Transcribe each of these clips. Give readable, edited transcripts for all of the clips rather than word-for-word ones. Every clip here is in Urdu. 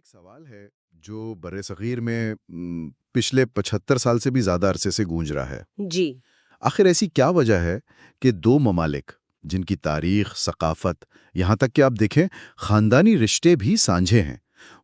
ایک سوال ہے جو برِ صغیر میں پچھلے 75 سال سے بھی زیادہ عرصے سے گونج رہا ہے۔ جی آخر ایسی کیا وجہ ہے کہ دو ممالک جن کی تاریخ، ثقافت، یہاں تک کہ آپ دیکھیں خاندانی رشتے بھی سانجھے ہیں،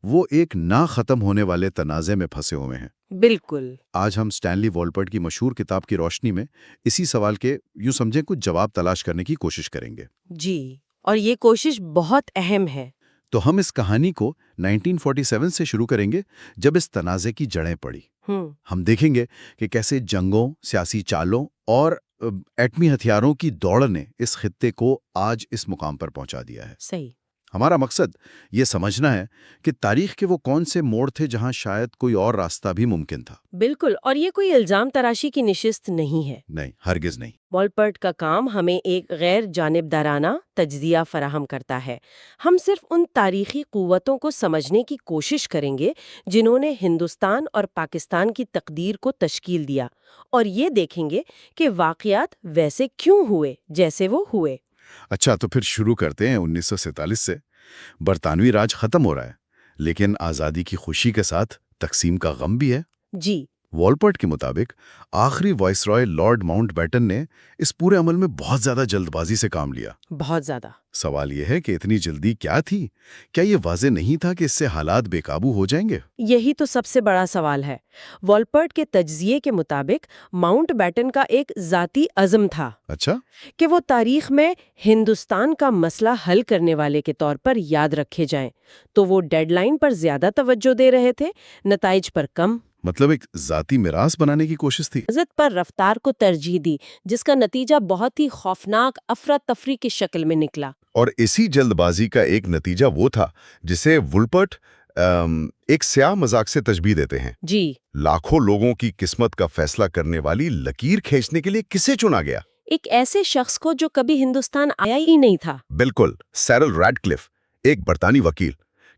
وہ ایک نہ ختم ہونے والے تنازع میں پھنسے ہوئے ہیں؟ بالکل آج ہم سٹینلی والپرٹ کی مشہور کتاب کی روشنی میں اسی سوال کے یوں سمجھیں کچھ جواب تلاش کرنے کی کوشش کریں گے۔ جی، اور یہ کوشش بہت اہم ہے۔ تو ہم اس کہانی کو 1947 سے شروع کریں گے جب اس تنازع کی جڑیں پڑی۔ ہم دیکھیں گے کہ کیسے جنگوں، سیاسی چالوں اور ایٹمی ہتھیاروں کی دوڑ نے اس خطے کو آج اس مقام پر پہنچا دیا ہے۔ صحیح۔ ہمارا مقصد یہ سمجھنا ہے کہ تاریخ کے وہ کون سے موڑ تھے جہاں شاید کوئی اور راستہ بھی ممکن تھا۔ بالکل، اور یہ کوئی الزام تراشی کی نشست نہیں ہے۔ نہیں، ہرگز نہیں۔ والپرٹ کا کام ہمیں ایک غیر جانبدارانہ تجزیہ فراہم کرتا ہے۔ ہم صرف ان تاریخی قوتوں کو سمجھنے کی کوشش کریں گے جنہوں نے ہندوستان اور پاکستان کی تقدیر کو تشکیل دیا، اور یہ دیکھیں گے کہ واقعات ویسے کیوں ہوئے جیسے وہ ہوئے۔ اچھا، تو پھر شروع کرتے ہیں 1947 سے۔ برطانوی راج ختم ہو رہا ہے، لیکن آزادی کی خوشی کے ساتھ تقسیم کا غم بھی ہے۔ جی، والپرٹ کے مطابق آخری وائس رائے لارڈ ماؤنٹ بیٹن نے اس پورے عمل میں بہت زیادہ جلد بازی سے کام لیا۔ بہت زیادہ۔ سوال یہ ہے کہ اتنی جلدی کیا تھی؟ کیا یہ واضح نہیں تھا کہ اس سے حالات بے قابو ہو جائیں گے؟ یہی تو سب سے بڑا سوال ہے۔ والپرٹ کے تجزیے کے مطابق ماؤنٹ بیٹن کا ایک ذاتی عزم تھا اچھا، کہ وہ تاریخ میں ہندوستان کا مسئلہ حل کرنے والے کے طور پر یاد رکھے جائیں، تو وہ ڈیڈ لائن پر زیادہ توجہ دے رہے تھے، نتائج پر کم۔ مطلب ایک ذاتی میراث بنانے کی کوشش تھی۔ عزت پر رفتار کو ترجیح دی، جس کا نتیجہ بہت ہی خوفناک افراتفری کی شکل میں نکلا۔ اور اسی جلد بازی کا ایک نتیجہ وہ تھا جسے والپرٹ ایک سیاہ مذاق سے تشبیہ دیتے ہیں۔ جی، لاکھوں لوگوں کی قسمت کا فیصلہ کرنے والی لکیر کھینچنے کے لیے کسے چنا گیا؟ ایک ایسے شخص کو جو کبھی ہندوستان آیا ہی نہیں تھا۔ بالکل، سیرل ریڈکلف، ایک برطانوی وکیل،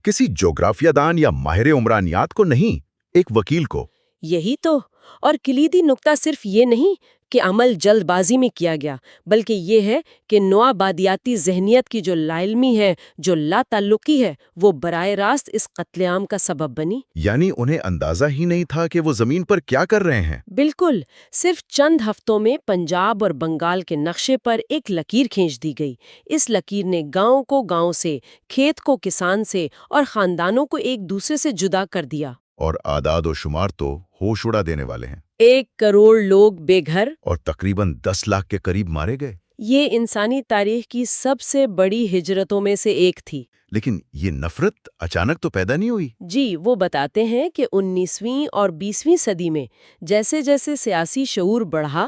کسی جغرافیہ دان یا ماہر عمرانیات کو نہیں، ایک وکیل کو۔ یہی تو، اور کلیدی نکتہ صرف یہ نہیں کہ عمل جلد بازی میں کیا گیا، بلکہ یہ ہے کہ نوآبادیاتی ذہنیت کی جو لا علمی ہے، جو لا تعلقی ہے، وہ براہ راست اس قتل عام کا سبب بنی۔ یعنی انہیں اندازہ ہی نہیں تھا کہ وہ زمین پر کیا کر رہے ہیں۔ بالکل، صرف چند ہفتوں میں پنجاب اور بنگال کے نقشے پر ایک لکیر کھینچ دی گئی۔ اس لکیر نے گاؤں کو گاؤں سے، کھیت کو کسان سے، اور خاندانوں کو ایک دوسرے سے جدا کر دیا۔ اور اعداد و شمار تو ہوش اڑا دینے والے ہیں۔ 1 کروڑ لوگ بے گھر اور تقریباً 10 لاکھ کے قریب مارے گئے۔ یہ انسانی تاریخ کی سب سے بڑی ہجرتوں میں سے ایک تھی۔ لیکن یہ نفرت اچانک تو پیدا نہیں ہوئی۔ جی، وہ بتاتے ہیں کہ 19ویں اور 20ویں صدی میں جیسے جیسے سیاسی شعور بڑھا،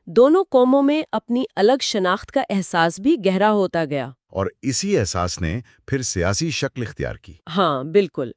دونوں قوموں میں اپنی الگ شناخت کا احساس بھی گہرا ہوتا گیا۔ اور اسی احساس نے پھر سیاسی شکل اختیار کی۔ ہاں، بالکل۔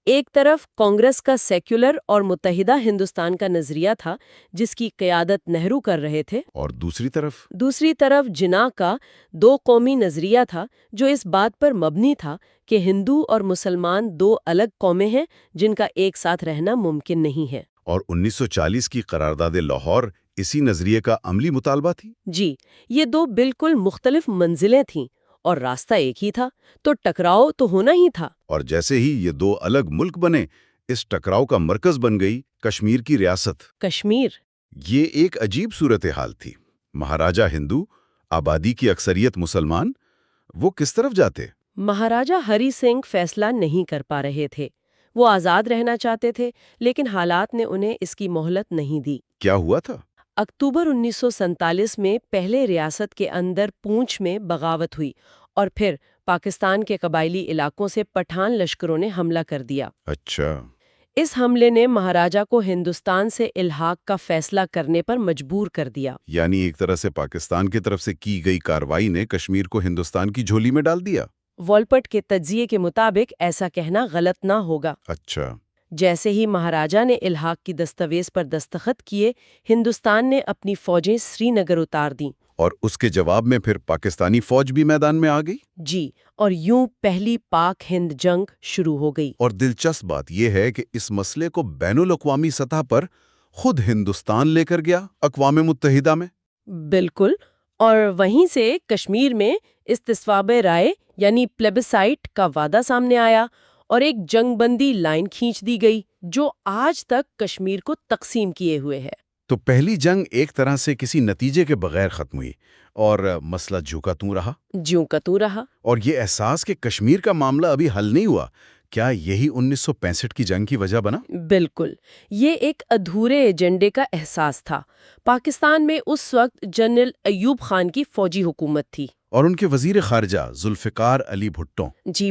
ایک طرف کانگریس کا سیکولر اور متحدہ ہندوستان کا نظریہ تھا، جس کی قیادت نہرو کر رہے تھے، اور دوسری طرف جناح کا 2 قومی نظریہ تھا، جو اس بات پر مبنی تھا کہ ہندو اور مسلمان 2 الگ قومیں ہیں جن کا ایک ساتھ رہنا ممکن نہیں ہے۔ اور 1940 کی قرارداد لاہور اسی نظریے کا عملی مطالبہ تھی۔ جی، یہ 2 بالکل مختلف منزلیں تھیں، اور راستہ ایک ہی تھا، تو ٹکراؤ تو ہونا ہی تھا۔ اور جیسے ہی یہ 2 الگ ملک بنے، اس ٹکراؤ کا مرکز بن گئی کشمیر کی ریاست۔ کشمیر یہ ایک عجیب صورتحال تھی۔ مہاراجہ ہندو، آبادی کی اکثریت مسلمان، وہ کس طرف جاتے؟ مہاراجہ ہری سنگھ فیصلہ نہیں کر پا رہے تھے۔ وہ آزاد رہنا چاہتے تھے، لیکن حالات نے انہیں اس کی مہلت نہیں دی۔ کیا ہوا تھا؟ اکتوبر 1947 میں پہلے ریاست کے اندر پونچھ میں بغاوت ہوئی، اور پھر پاکستان کے قبائلی علاقوں سے پٹھان لشکروں نے حملہ کر دیا۔ اچھا۔ اس حملے نے مہاراجہ کو ہندوستان سے الحاق کا فیصلہ کرنے پر مجبور کر دیا۔ یعنی ایک طرح سے پاکستان کی طرف سے کی گئی کارروائی نے کشمیر کو ہندوستان کی جھولی میں ڈال دیا۔ والپرٹ کے تجزیے کے مطابق ایسا کہنا غلط نہ ہوگا۔ اچھا۔ جیسے ہی مہاراجہ نے الحاق کی دستاویز پر دستخط کیے، ہندوستان نے اپنی فوجیں سری نگر اتار دیں۔ اور اس کے جواب میں پھر پاکستانی فوج بھی میدان میں آ گئی؟ جی، اور یوں پہلی پاک ہند جنگ شروع ہو گئی۔ اور دلچسپ بات یہ ہے کہ اس مسئلے کو بین الاقوامی سطح پر خود ہندوستان لے کر گیا، اقوام متحدہ میں۔ بالکل، اور وہیں سے کشمیر میں استصواب رائے یعنی پلیبسائٹ کا وعدہ سامنے آیا، اور ایک جنگ بندی لائن کھینچ دی گئی جو آج تک کشمیر کو تقسیم کیے ہوئے ہے۔ تو پہلی جنگ ایک طرح سے کسی نتیجے کے بغیر ختم ہوئی اور مسئلہ جوں کا توں رہا۔ جوں کا توں رہا۔ اور یہ احساس کہ کشمیر کا معاملہ ابھی حل نہیں ہوا، کیا یہی 1965 کی جنگ کی وجہ بنا؟ بالکل، یہ ایک ادھورے ایجنڈے کا احساس تھا۔ پاکستان میں اس وقت جنرل ایوب خان کی فوجی حکومت تھی اور ان کے وزیر خارجہ ذوالفقار علی بھٹو۔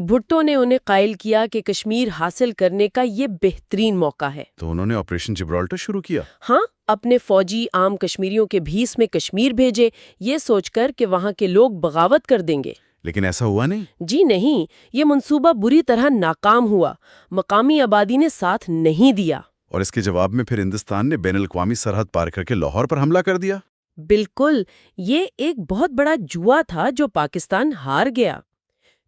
بھٹو نے انہیں قائل کیا کہ کشمیر حاصل کرنے کا یہ بہترین موقع ہے۔ تو انہوں نے آپریشن جبرالٹر شروع کیا۔ ہاں، اپنے فوجی عام کشمیریوں کے بھیس میں کشمیر بھیجے، یہ سوچ کر کہ وہاں کے لوگ بغاوت کر دیں گے۔ لیکن ایسا ہوا نہیں۔ جی نہیں، یہ منصوبہ بری طرح ناکام ہوا۔ مقامی آبادی نے ساتھ نہیں دیا۔ اور اس کے جواب میں پھر ہندوستان نے بین الاقوامی سرحد پار کر کے لاہور پر حملہ کر دیا۔ بالکل، یہ ایک بہت بڑا جوا تھا جو پاکستان ہار گیا۔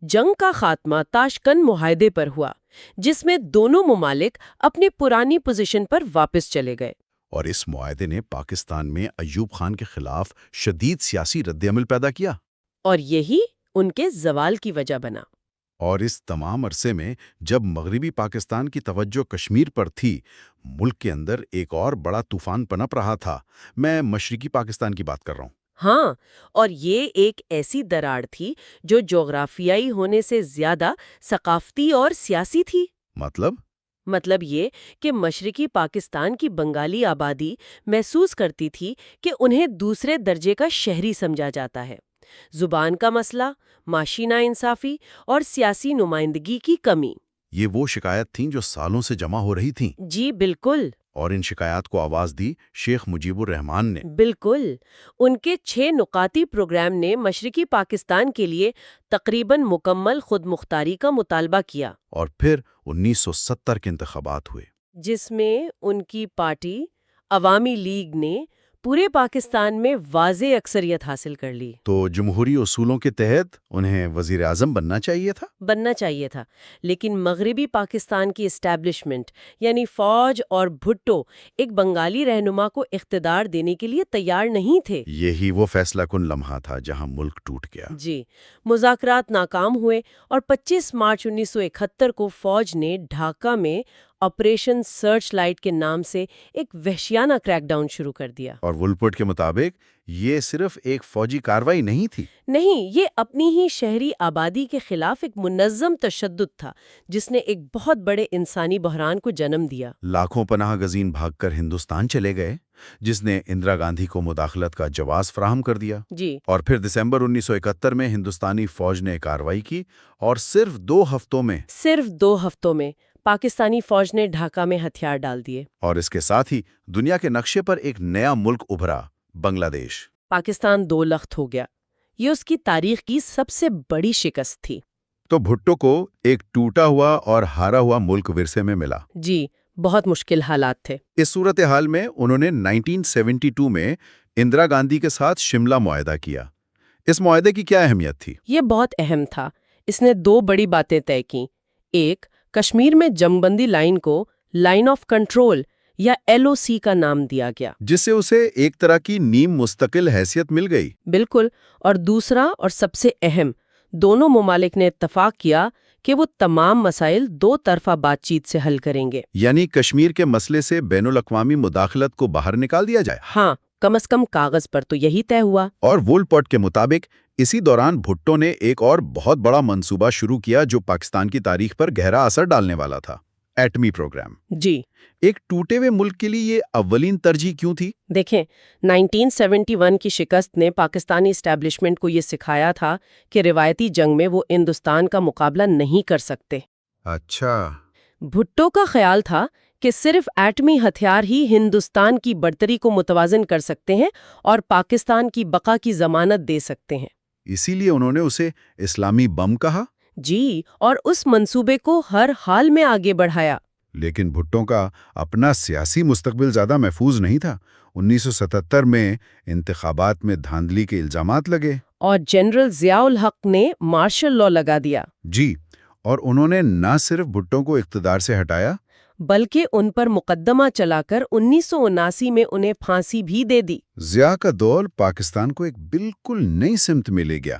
جنگ کا خاتمہ تاشکند معاہدے پر ہوا، جس میں دونوں ممالک اپنی پرانی پوزیشن پر واپس چلے گئے۔ اور اس معاہدے نے پاکستان میں ایوب خان کے خلاف شدید سیاسی رد عمل پیدا کیا۔ اور یہی ان کے زوال کی وجہ بنا۔ اور اس تمام عرصے میں جب مغربی پاکستان کی توجہ کشمیر پر تھی، ملک کے اندر ایک اور بڑا طوفان پنپ رہا تھا۔ میں مشرقی پاکستان کی بات کر رہا ہوں۔ ہاں، اور یہ ایک ایسی دراڑ تھی جو جغرافیائی ہونے سے زیادہ ثقافتی اور سیاسی تھی۔ مطلب یہ کہ مشرقی پاکستان کی بنگالی آبادی محسوس کرتی تھی کہ انہیں دوسرے درجے کا شہری سمجھا جاتا ہے۔ زبان کا مسئلہ، معاشی ناانصافی اور سیاسی نمائندگی کی کمی، یہ وہ شکایت تھیں جو سالوں سے جمع ہو رہی تھیں۔ جی بالکل۔ اور ان شکایات کو آواز دی شیخ مجیب الرحمان نے۔ بالکل، ان کے 6 نکاتی پروگرام نے مشرقی پاکستان کے لیے تقریباً مکمل خود مختاری کا مطالبہ کیا۔ اور پھر 1970 کے انتخابات ہوئے، جس میں ان کی پارٹی عوامی لیگ نے پورے پاکستان میں واضح اکثریت حاصل کر لی۔ تو جمہوری اصولوں کے تحت انہیں وزیر اعظم بننا چاہیے تھا۔ لیکن مغربی پاکستان کی اسٹیبلشمنٹ یعنی فوج اور بھٹو ایک بنگالی رہنما کو اقتدار دینے کے لیے تیار نہیں تھے۔ یہی وہ فیصلہ کن لمحہ تھا جہاں ملک ٹوٹ گیا۔ جی، مذاکرات ناکام ہوئے اور 25 مارچ 1971 کو فوج نے ڈھاکہ میں آپریشن سرچ لائٹ کے نام سے ایک وحشیانہ کریک ڈاؤن شروع کر دیا۔ اور وولپورٹ کے مطابق یہ صرف ایک فوجی کارروائی نہیں تھی۔ نہیں، یہ اپنی ہی شہری آبادی کے خلاف ایک منظم تشدد تھا جس نے ایک بہت بڑے انسانی بحران کو جنم دیا۔ لاکھوں پناہ گزین بھاگ کر ہندوستان چلے گئے، جس نے اندرا گاندھی کو مداخلت کا جواز فراہم کر دیا۔ جی، اور پھر دسمبر 1971 میں ہندوستانی فوج نے کارروائی کی اور صرف 2 ہفتوں میں پاکستانی فوج نے ڈھاکہ میں ہتھیار ڈال دیے۔ اور اس کے ساتھ ہی دنیا کے نقشے پر ایک نیا ملک ابھرا، بنگلہ دیش۔ پاکستان 2 لخت ہو گیا۔ یہ اس کی تاریخ کی سب سے بڑی شکست تھی۔ تو بھٹو کو ایک ٹوٹا ہوا اور ہارا ہوا ملک ورثے میں ملا۔ جی، بہت مشکل حالات تھے۔ اس صورتحال میں انہوں نے 1972 میں اندرا گاندھی کے ساتھ شملہ معاہدہ کیا۔ اس معاہدے کی کیا اہمیت تھی؟ یہ بہت اہم تھا۔ اس نے 2 بڑی باتیں طے کیں۔ ایک، کشمیر میں جنگ بندی لائن کو لائن آف کنٹرول یا LOC کا نام دیا گیا، جس سے اسے ایک طرح کی نیم مستقل حیثیت مل گئی۔ بالکل۔ اور دوسرا اور سب سے اہم، دونوں ممالک نے اتفاق کیا کہ وہ تمام مسائل 2 طرفہ بات چیت سے حل کریں گے۔ یعنی کشمیر کے مسئلے سے بین الاقوامی مداخلت کو باہر نکال دیا جائے۔ ہاں، کم از کم کاغذ پر تو یہی طے ہوا۔ اور وولپورٹ کے مطابق اسی دوران بھٹو نے ایک اور بہت بڑا منصوبہ شروع کیا جو پاکستان کی تاریخ پر گہرا اثر ڈالنے والا تھا، ایٹمی پروگرام۔ جی، ایک ٹوٹے ہوئے ملک کے لیے یہ اولین ترجیح کیوں تھی؟ دیکھیں، 1971 کی شکست نے پاکستانی اسٹیبلشمنٹ کو یہ سکھایا تھا کہ روایتی جنگ میں وہ ہندوستان کا مقابلہ نہیں کر سکتے۔ اچھا۔ بھٹو کا خیال تھا کہ صرف ایٹمی ہتھیار ہی ہندوستان کی برتری کو متوازن کر سکتے ہیں اور پاکستان کی بقا کی ضمانت دے سکتے ہیں۔ اسی لیے انہوں نے اسے اسلامی بم کہا۔ جی، اور اس منصوبے کو ہر حال میں آگے بڑھایا۔ لیکن بھٹو کا اپنا سیاسی مستقبل زیادہ محفوظ نہیں تھا۔ 1977 میں انتخابات میں دھاندلی کے الزامات لگے اور جنرل ضیاء الحق نے مارشل لاء لگا دیا۔ جی، اور انہوں نے نہ صرف بھٹو کو اقتدار سے ہٹایا بلکہ ان پر مقدمہ چلا کر 1979 میں انہیں پھانسی بھی دے دی۔ ضیاء کا دور پاکستان کو ایک بالکل نئی سمت میں لے گیا۔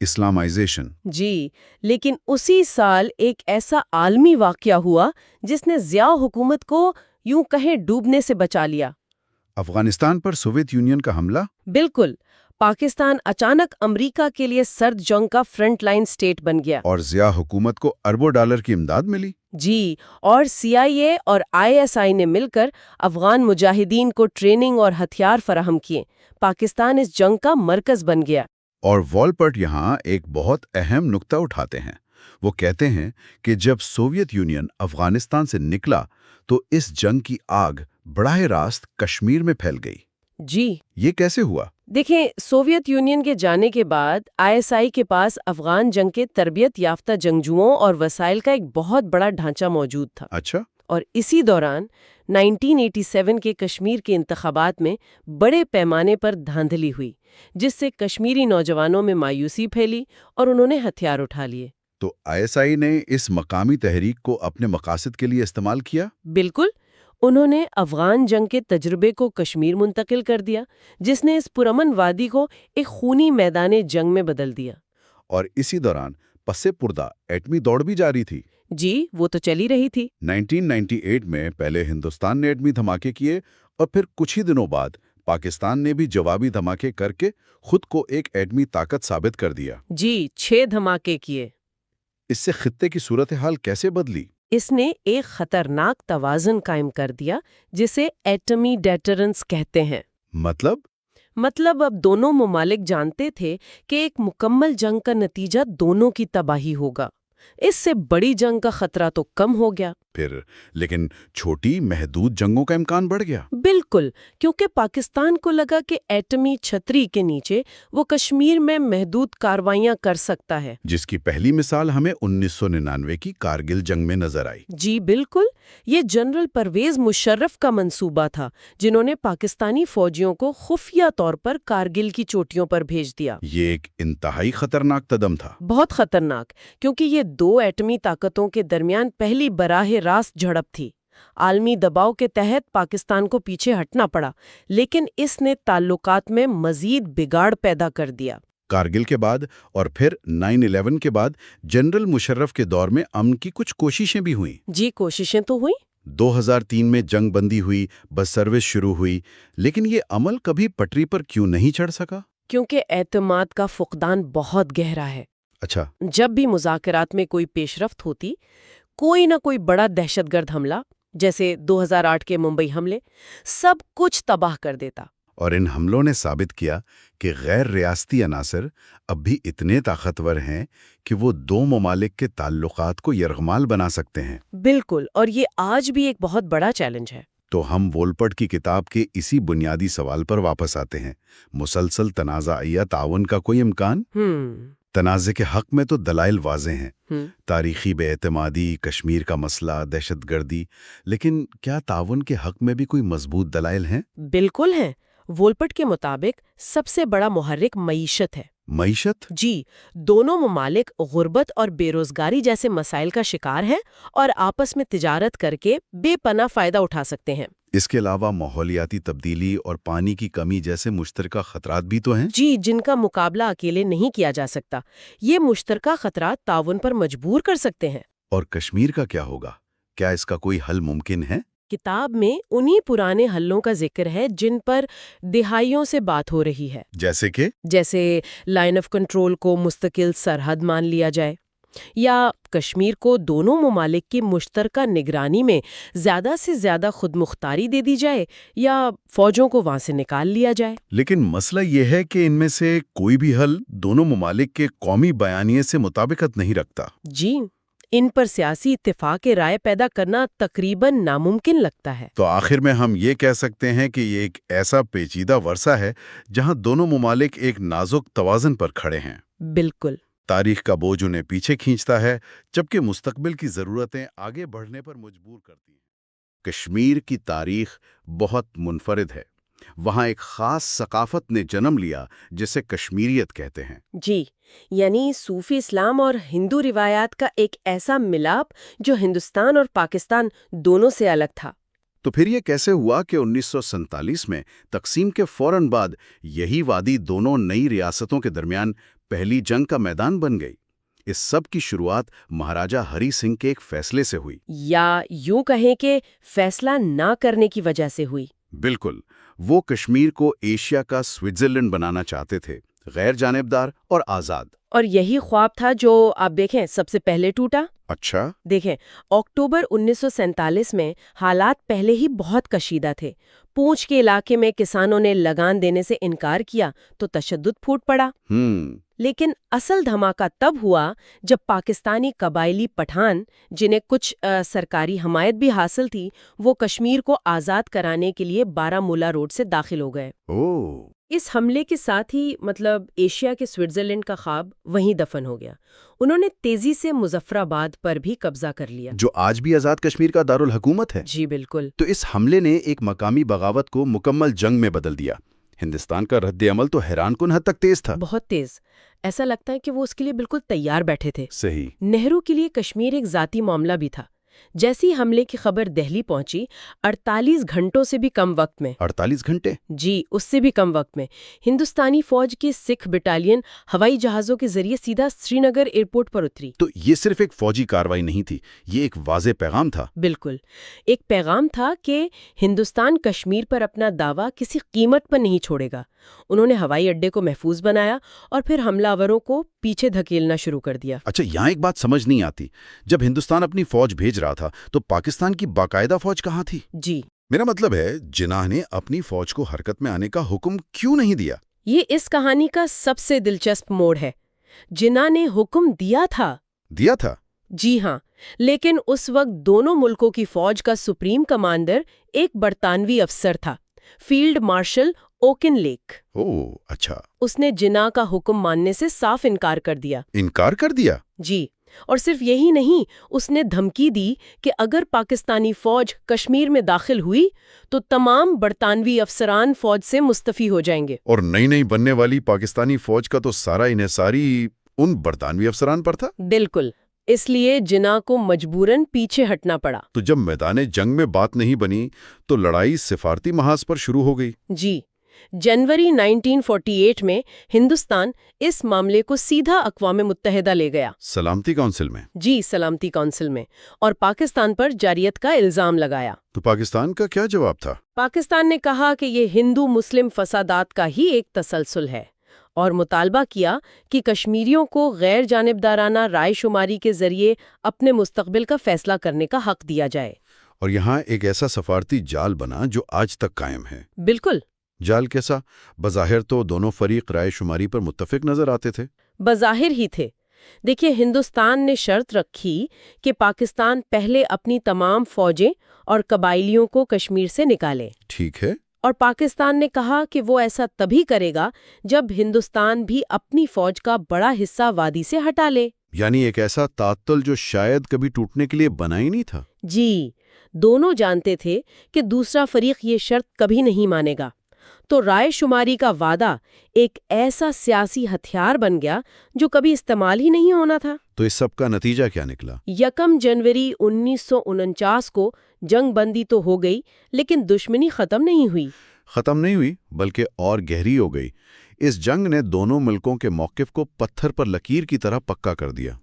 اسلامائزیشن۔ جی، لیکن اسی سال ایک ایسا عالمی واقعہ ہوا جس نے ضیاء حکومت کو یوں کہیں ڈوبنے سے بچا لیا۔ افغانستان پر سوویت یونین کا حملہ؟ بالکل، پاکستان اچانک امریکہ کے لیے سرد جنگ کا فرنٹ لائن سٹیٹ بن گیا۔ اور ضیاء حکومت کو اربوں ڈالر کی امداد ملی۔ جی، اور CIA اور ISI نے مل کر افغان مجاہدین کو ٹریننگ اور ہتھیار فراہم کیے۔ پاکستان اس جنگ کا مرکز بن گیا۔ اور والپرٹ یہاں ایک بہت اہم نقطہ اٹھاتے ہیں۔ وہ کہتے ہیں کہ جب سوویت یونین افغانستان سے نکلا تو اس جنگ کی آگ براہ راست کشمیر میں پھیل گئی۔ جی، یہ کیسے ہوا؟ دیکھیں، سوویت یونین کے جانے کے بعد ISI کے پاس افغان جنگ کے تربیت یافتہ جنگجوؤں اور وسائل کا ایک بہت بڑا ڈھانچہ موجود تھا۔ اچھا۔ اور اسی دوران 1987 کے کشمیر کے انتخابات میں بڑے پیمانے پر دھاندلی ہوئی، جس سے کشمیری نوجوانوں میں مایوسی پھیلی اور انہوں نے ہتھیار اٹھا لیے۔ تو ISI نے اس مقامی تحریک کو اپنے مقاصد کے لیے استعمال کیا؟ بالکل، انہوں نے افغان جنگ کے تجربے کو کشمیر منتقل کر دیا، جس نے اس پرامن وادی کو ایک خونی میدان جنگ میں بدل دیا۔ اور اسی دوران پس پردہ ایٹمی دوڑ بھی جاری تھی۔ جی، وہ تو چلی رہی تھی۔ 1998 میں پہلے ہندوستان نے ایٹمی دھماکے کیے اور پھر کچھ ہی دنوں بعد پاکستان نے بھی جوابی دھماکے کر کے خود کو ایک ایٹمی طاقت ثابت کر دیا۔ جی، 6 دھماکے کیے۔ اس سے خطے کی صورتحال کیسے بدلی؟ اس نے ایک خطرناک توازن قائم کر دیا جسے ایٹمی ڈیٹرنس کہتے ہیں۔ مطلب اب دونوں ممالک جانتے تھے کہ ایک مکمل جنگ کا نتیجہ دونوں کی تباہی ہوگا۔ اس سے بڑی جنگ کا خطرہ تو کم ہو گیا۔ لیکن چھوٹی محدود جنگوں کا امکان بڑھ گیا۔ بالکل، کیونکہ پاکستان کو لگا کہ ایٹمی چھتری کے نیچے وہ کشمیر میں محدود کارروائیاں کر سکتا ہے، جس کی پہلی مثال ہمیں 1999 کی کارگل جنگ میں نظر آئی۔ جی بالکل، یہ جنرل پرویز مشرف کا منصوبہ تھا، جنہوں نے پاکستانی فوجیوں کو خفیہ طور پر کارگل کی چوٹیوں پر بھیج دیا۔ یہ ایک انتہائی خطرناک قدم تھا۔ بہت خطرناک، کیونکہ یہ 2 ایٹمی طاقتوں کے درمیان پہلی براہ راست جھڑپ تھی۔ عالمی دباؤ کے تحت پاکستان کو پیچھے ہٹنا پڑا، لیکن اس نے تعلقات میں مزید بگاڑ پیدا کر دیا۔ کارگل کے بعد اور پھر 9/11 کے بعد جنرل مشرف کے دور میں امن کی کچھ کوششیں بھی ہوئیں۔ جی، کوششیں تو ہوئیں۔ 2003 میں جنگ بندی ہوئی، بس سروس شروع ہوئی، لیکن یہ عمل کبھی پٹری پر کیوں نہیں چڑھ سکا؟ کیونکہ اعتماد کا فقدان بہت گہرا ہے۔ اچھا۔ جب بھی مذاکرات میں کوئی پیش رفت ہوتی، کوئی نہ کوئی بڑا دہشت گرد حملہ، جیسے 2008 کے ممبئی حملے، سب کچھ تباہ کر دیتا۔ اور ان حملوں نے ثابت کیا کہ غیر ریاستی عناصر اب بھی اتنے طاقتور ہیں کہ وہ 2 ممالک کے تعلقات کو یرغمال بنا سکتے ہیں۔ بالکل، اور یہ آج بھی ایک بہت بڑا چیلنج ہے۔ تو ہم وولپرٹ کی کتاب کے اسی بنیادی سوال پر واپس آتے ہیں، مسلسل تنازع یا تعاون کا کوئی امکان؟ تنازع کے حق میں تو دلائل واضح ہیں، تاریخی بے اعتمادی، کشمیر کا مسئلہ، دہشت گردی، لیکن کیا تعاون کے حق میں بھی کوئی مضبوط دلائل ہیں؟ بالکل ہیں۔ وولپرٹ کے مطابق سب سے بڑا محرک معیشت ہے۔ معیشت؟ جی، دونوں ممالک غربت اور بے روزگاری جیسے مسائل کا شکار ہیں اور آپس میں تجارت کر کے بے پناہ فائدہ اٹھا سکتے ہیں۔ اس کے علاوہ ماحولیاتی تبدیلی اور پانی کی کمی جیسے مشترکہ خطرات بھی تو ہیں؟ جی، جن کا مقابلہ اکیلے نہیں کیا جا سکتا۔ یہ مشترکہ خطرات تعاون پر مجبور کر سکتے ہیں۔ اور کشمیر کا کیا ہوگا؟ کیا اس کا کوئی حل ممکن ہے؟ کتاب میں انہی پرانے حلوں کا ذکر ہے جن پر دہائیوں سے بات ہو رہی ہے۔ جیسے لائن آف کنٹرول کو مستقل سرحد مان لیا جائے، یا کشمیر کو دونوں ممالک کی مشترکہ نگرانی میں زیادہ سے زیادہ خود مختاری دے دی جائے، یا فوجوں کو وہاں سے نکال لیا جائے۔ لیکن مسئلہ یہ ہے کہ ان میں سے کوئی بھی حل دونوں ممالک کے قومی بیانیے سے مطابقت نہیں رکھتا۔ جی، ان پر سیاسی اتفاق رائے پیدا کرنا تقریباً ناممکن لگتا ہے۔ تو آخر میں ہم یہ کہہ سکتے ہیں کہ یہ ایک ایسا پیچیدہ ورثہ ہے جہاں دونوں ممالک ایک نازک توازن پر کھڑے ہیں۔ بالکل۔ تاریخ کا بوجھ انہیں پیچھے کھینچتا ہے، جبکہ مستقبل کی ضرورتیں آگے بڑھنے پر مجبور کرتی ہیں۔ کشمیر کی تاریخ بہت منفرد ہے۔ وہاں ایک خاص ثقافت نے جنم لیا جسے کشمیریت کہتے ہیں۔ جی، یعنی صوفی اسلام اور ہندو روایات کا ایک ایسا ملاپ جو ہندوستان اور پاکستان دونوں سے الگ تھا۔ تو پھر یہ کیسے ہوا کہ 1947 میں تقسیم کے فوراً بعد یہی وادی دونوں نئی ریاستوں کے درمیان پہلی جنگ کا میدان بن گئی۔ اس سب کی شروعات مہاراجہ ہری سنگھ کے ایک فیصلے سے ہوئی، یا یوں کہیں کہ فیصلہ نہ کرنے کی وجہ سے ہوئی۔ بالکل۔ وہ کشمیر کو ایشیا کا سوئٹزرلینڈ بنانا چاہتے تھے، غیر جانبدار اور آزاد۔ اور یہی خواب تھا جو آپ دیکھیں سب سے پہلے ٹوٹا۔ اچھا۔ دیکھیں، اکتوبر 1947 میں حالات پہلے ہی بہت کشیدہ تھے۔ پونچھ کے علاقے میں کسانوں نے لگان دینے سے انکار کیا تو تشدد پھوٹ پڑا۔ لیکن اصل دھماکہ تب ہوا جب پاکستانی قبائلی پٹھان، جنہیں کچھ سرکاری حمایت بھی حاصل تھی، وہ کشمیر کو آزاد کرانے کے لیے بارہمولہ روڈ سے داخل ہو گئے۔ اس حملے کے ساتھ ہی ایشیا کے سوئٹزرلینڈ کا خواب وہیں دفن ہو گیا۔ انہوں نے تیزی سے مظفرآباد پر بھی قبضہ کر لیا، جو آج بھی آزاد کشمیر کا دارالحکومت ہے۔ جی بالکل۔ تو اس حملے نے ایک مقامی بغاوت کو مکمل جنگ میں بدل دیا۔ ہندوستان کا رد عمل تو حیران کن حد تک تیز تھا۔ بہت تیز۔ ایسا لگتا ہے کہ وہ اس کے لیے بالکل تیار بیٹھے تھے۔ صحیح۔ نہرو کے لیے کشمیر ایک ذاتی معاملہ بھی تھا۔ جیسی حملے کی خبر دہلی پہنچی، 48 گھنٹوں سے بھی کم وقت میں 48 گھنٹے؟ جی، اس سے بھی کم وقت میں ہندوستانی فوج کی سکھ بٹالین ہوائی جہازوں کے ذریعے سیدھا سری نگر ایئرپورٹ پر اتری۔ تو یہ صرف ایک فوجی کارروائی نہیں تھی، یہ ایک واضح پیغام تھا۔ بالکل، ایک پیغام تھا کہ ہندوستان کشمیر پر اپنا دعویٰ کسی قیمت پر نہیں چھوڑے گا۔ انہوں نے ہوائی اڈے کو محفوظ بنایا اور پھر حملہ آوروں کو پیچھے دھکیلنا شروع کر دیا۔ اچھا، یہاں ایک بات سمجھ نہیں آتی، جب ہندوستان اپنی فوج بھیج رہا تھا تو پاکستان کی باقاعدہ فوج کہاں تھی؟ جی، میرا مطلب ہے جناح نے اپنی فوج کو حرکت میں آنے کا حکم کیوں نہیں دیا؟ یہ اس کہانی کا سب سے دلچسپ موڑ ہے۔ جناح نے حکم دیا تھا۔ دیا تھا؟ جی ہاں، لیکن اس وقت دونوں ملکوں کی فوج کا سپریم کمانڈر ایک برطانوی افسر تھا، فیلڈ مارشل اوکن لیک۔ اچھا۔ اس نے جناح کا حکم ماننے سے صاف انکار کر دیا۔ انکار کر دیا؟ جی، اور صرف یہی نہیں، اس نے دھمکی دی کہ اگر پاکستانی فوج کشمیر میں داخل ہوئی تو تمام برطانوی افسران فوج سے مستعفی ہو جائیں گے۔ اور نئی بننے والی پاکستانی فوج کا تو سارا انحصاری ان برطانوی افسران پر تھا۔ بالکل۔ اس لیے جناح کو مجبوراً پیچھے ہٹنا پڑا۔ تو جب میدان جنگ میں بات نہیں بنی تو لڑائی سفارتی محاذ پر شروع ہو گئی۔ جی، جنوری 1948 میں ہندوستان اس معاملے کو سیدھا اقوام متحدہ لے گیا۔ سلامتی کونسل میں؟ جی، سلامتی کونسل میں، اور پاکستان پر جارحیت کا الزام لگایا۔ تو پاکستان کا کیا جواب تھا؟ پاکستان نے کہا کہ یہ ہندو مسلم فسادات کا ہی ایک تسلسل ہے، اور مطالبہ کیا کہ کشمیریوں کو غیر جانبدارانہ رائے شماری کے ذریعے اپنے مستقبل کا فیصلہ کرنے کا حق دیا جائے۔ اور یہاں ایک ایسا سفارتی جال بنا جو آج تک قائم ہے۔ بالکل۔ جال کیسا؟ بظاہر تو دونوں فریق رائے شماری پر متفق نظر آتے تھے۔ بظاہر ہی تھے۔ دیکھیے، ہندوستان نے شرط رکھی کہ پاکستان پہلے اپنی تمام فوجیں اور قبائلیوں کو کشمیر سے نکالے۔ ٹھیک ہے۔ اور پاکستان نے کہا کہ وہ ایسا تبھی کرے گا جب ہندوستان بھی اپنی فوج کا بڑا حصہ وادی سے ہٹا لے۔ یعنی ایک ایسا تعطل جو شاید کبھی ٹوٹنے کے لیے بنا ہی نہیں تھا۔ جی، دونوں جانتے تھے کہ دوسرا فریق یہ شرط کبھی نہیں مانے گا۔ تو رائے شماری کا وعدہ ایک ایسا سیاسی ہتھیار بن گیا جو کبھی استعمال ہی نہیں ہونا تھا۔ تو اس سب کا نتیجہ کیا نکلا؟ 1 جنوری 1949 کو جنگ بندی تو ہو گئی، لیکن دشمنی ختم نہیں ہوئی۔ ختم نہیں ہوئی، بلکہ اور گہری ہو گئی۔ اس جنگ نے دونوں ملکوں کے موقف کو پتھر پر لکیر کی طرح پکا کر دیا۔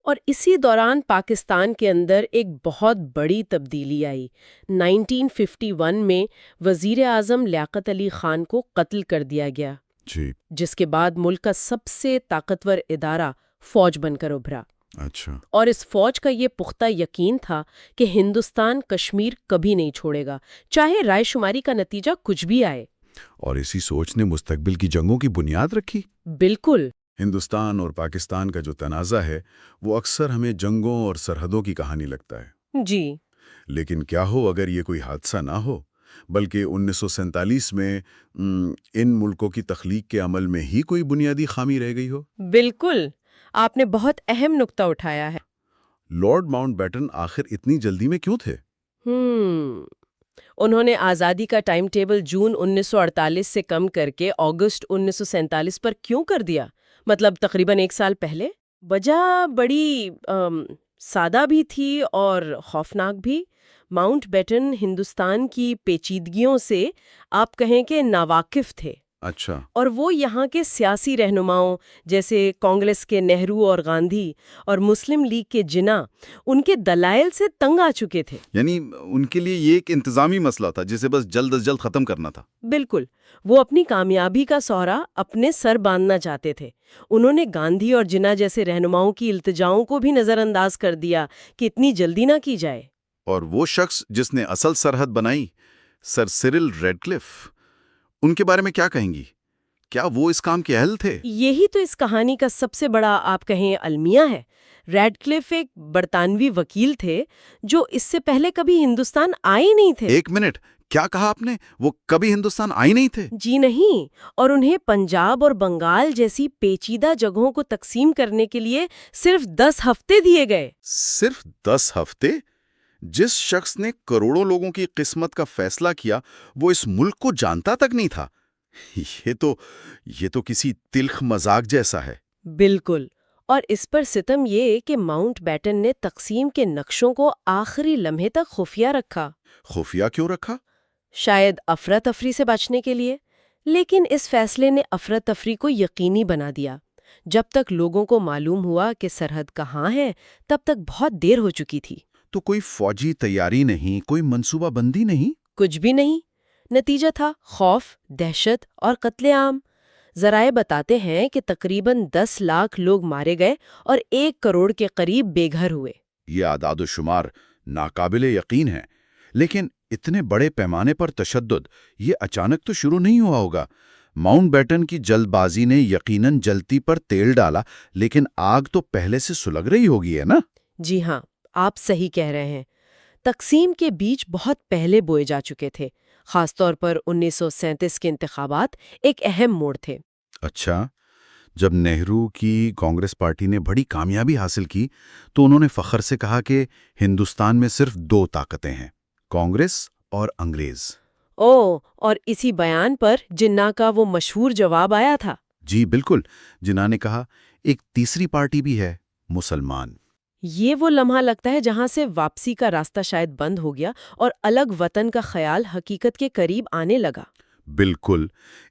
اور اسی دوران پاکستان کے اندر ایک بہت بڑی تبدیلی آئی۔ 1951 میں وزیر اعظم لیاقت علی خان کو قتل کر دیا گیا، جی، جس کے بعد ملک کا سب سے طاقتور ادارہ فوج بن کر ابھرا۔ اچھا۔ اور اس فوج کا یہ پختہ یقین تھا کہ ہندوستان کشمیر کبھی نہیں چھوڑے گا، چاہے رائے شماری کا نتیجہ کچھ بھی آئے۔ اور اسی سوچ نے مستقبل کی جنگوں کی بنیاد رکھی۔ بالکل۔ ہندوستان اور پاکستان کا جو تنازع ہے وہ اکثر ہمیں جنگوں اور سرحدوں کی کہانی لگتا ہے۔ جی، لیکن کیا ہو اگر یہ کوئی حادثہ نہ ہو، بلکہ 1947 میں ان ملکوں کی تخلیق کے عمل میں ہی کوئی بنیادی خامی رہ گئی ہو؟ بالکل، آپ نے بہت اہم نقطہ اٹھایا ہے۔ لارڈ ماؤنٹ بیٹن آخر اتنی جلدی میں کیوں تھے؟ انہوں نے آزادی کا ٹائم ٹیبل جون 1948 سے کم کر کے اگست 1947 پر کیوں کر دیا؟ مطلب تقریباً 1 سال پہلے۔ وجہ بڑی سادہ بھی تھی اور خوفناک بھی۔ ماؤنٹ بیٹن ہندوستان کی پیچیدگیوں سے آپ کہیں کہ ناواقف تھے۔ اچھا، اور وہ یہاں کے سیاسی رہنماؤں جیسے کانگریس کے نہرو اور گاندھی اور مسلم لیگ کے جناح ان کے دلائل سے تنگ آ چکے تھے۔ یعنی ان کے لیے یہ ایک انتظامی مسئلہ تھا جسے بس جلد از جلد ختم کرنا تھا۔ بالکل، وہ اپنی کامیابی کا سہرا اپنے سر باندھنا چاہتے تھے۔ انہوں نے گاندھی اور جناح جیسے رہنماؤں کی التجاؤں کو بھی نظر انداز کر دیا کہ اتنی جلدی نہ کی جائے۔ اور وہ شخص جس نے اصل سرحد بنائی، سر سرل ریڈکلف، ان کے بارے میں کیا کہیں گی؟ کیا وہ اس کام کے اہل تھے؟ یہی تو اس کہانی کا سب سے بڑا آپ کہیں المیہ ہے۔ ریڈکلف ایک برطانوی وکیل تھے جو اس سے پہلے کبھی ہندوستان آئے نہیں تھے۔ ایک منٹ، کیا کہا آپ نے؟ وہ کبھی ہندوستان آئے نہیں تھے؟ جی نہیں، اور انہیں پنجاب اور بنگال جیسی پیچیدہ جگہوں کو تقسیم کرنے کے لیے صرف 10 ہفتے دیے گئے۔ صرف 10 ہفتے؟ جس شخص نے کروڑوں لوگوں کی قسمت کا فیصلہ کیا وہ اس ملک کو جانتا تک نہیں تھا۔ یہ تو کسی تلخ مذاق جیسا ہے۔ بالکل، اور اس پر ستم یہ کہ ماؤنٹ بیٹن نے تقسیم کے نقشوں کو آخری لمحے تک خفیہ رکھا۔ خفیہ کیوں رکھا؟ شاید افراتفری سے بچنے کے لیے، لیکن اس فیصلے نے افراتفری کو یقینی بنا دیا۔ جب تک لوگوں کو معلوم ہوا کہ سرحد کہاں ہے، تب تک بہت دیر ہو چکی تھی۔ تو کوئی فوجی تیاری نہیں، کوئی منصوبہ بندی نہیں؟ کچھ بھی نہیں۔ نتیجہ تھا خوف، دہشت اور قتل عام۔ ذرائع بتاتے ہیں کہ تقریباً 10 لاکھ لوگ مارے گئے اور 1 کروڑ کے قریب بے گھر ہوئے۔ یہ اعداد و شمار ناقابل یقین ہیں، لیکن اتنے بڑے پیمانے پر تشدد یہ اچانک تو شروع نہیں ہوا ہوگا۔ ماؤنٹ بیٹن کی جلد بازی نے یقیناً جلتی پر تیل ڈالا، لیکن آگ تو پہلے سے سلگ رہی ہوگی، ہے نا؟ جی ہاں، آپ صحیح کہہ رہے ہیں۔ تقسیم کے بیج بہت پہلے بوئے جا چکے تھے۔ خاص طور پر 1937 کے انتخابات ایک اہم موڑ تھے۔ اچھا، جب نہرو کی کانگریس پارٹی نے بڑی کامیابی حاصل کی تو انہوں نے فخر سے کہا کہ ہندوستان میں صرف 2 طاقتیں ہیں، کانگریس اور انگریز۔ اور اسی بیان پر جناح کا وہ مشہور جواب آیا تھا۔ جی بالکل، جناح نے کہا ایک تیسری پارٹی بھی ہے، مسلمان۔ یہ وہ لمحہ لگتا ہے جہاں سے واپسی کا راستہ شاید بند ہو گیا اور الگ وطن کا خیال حقیقت کے قریب آنے لگا۔ بالکل،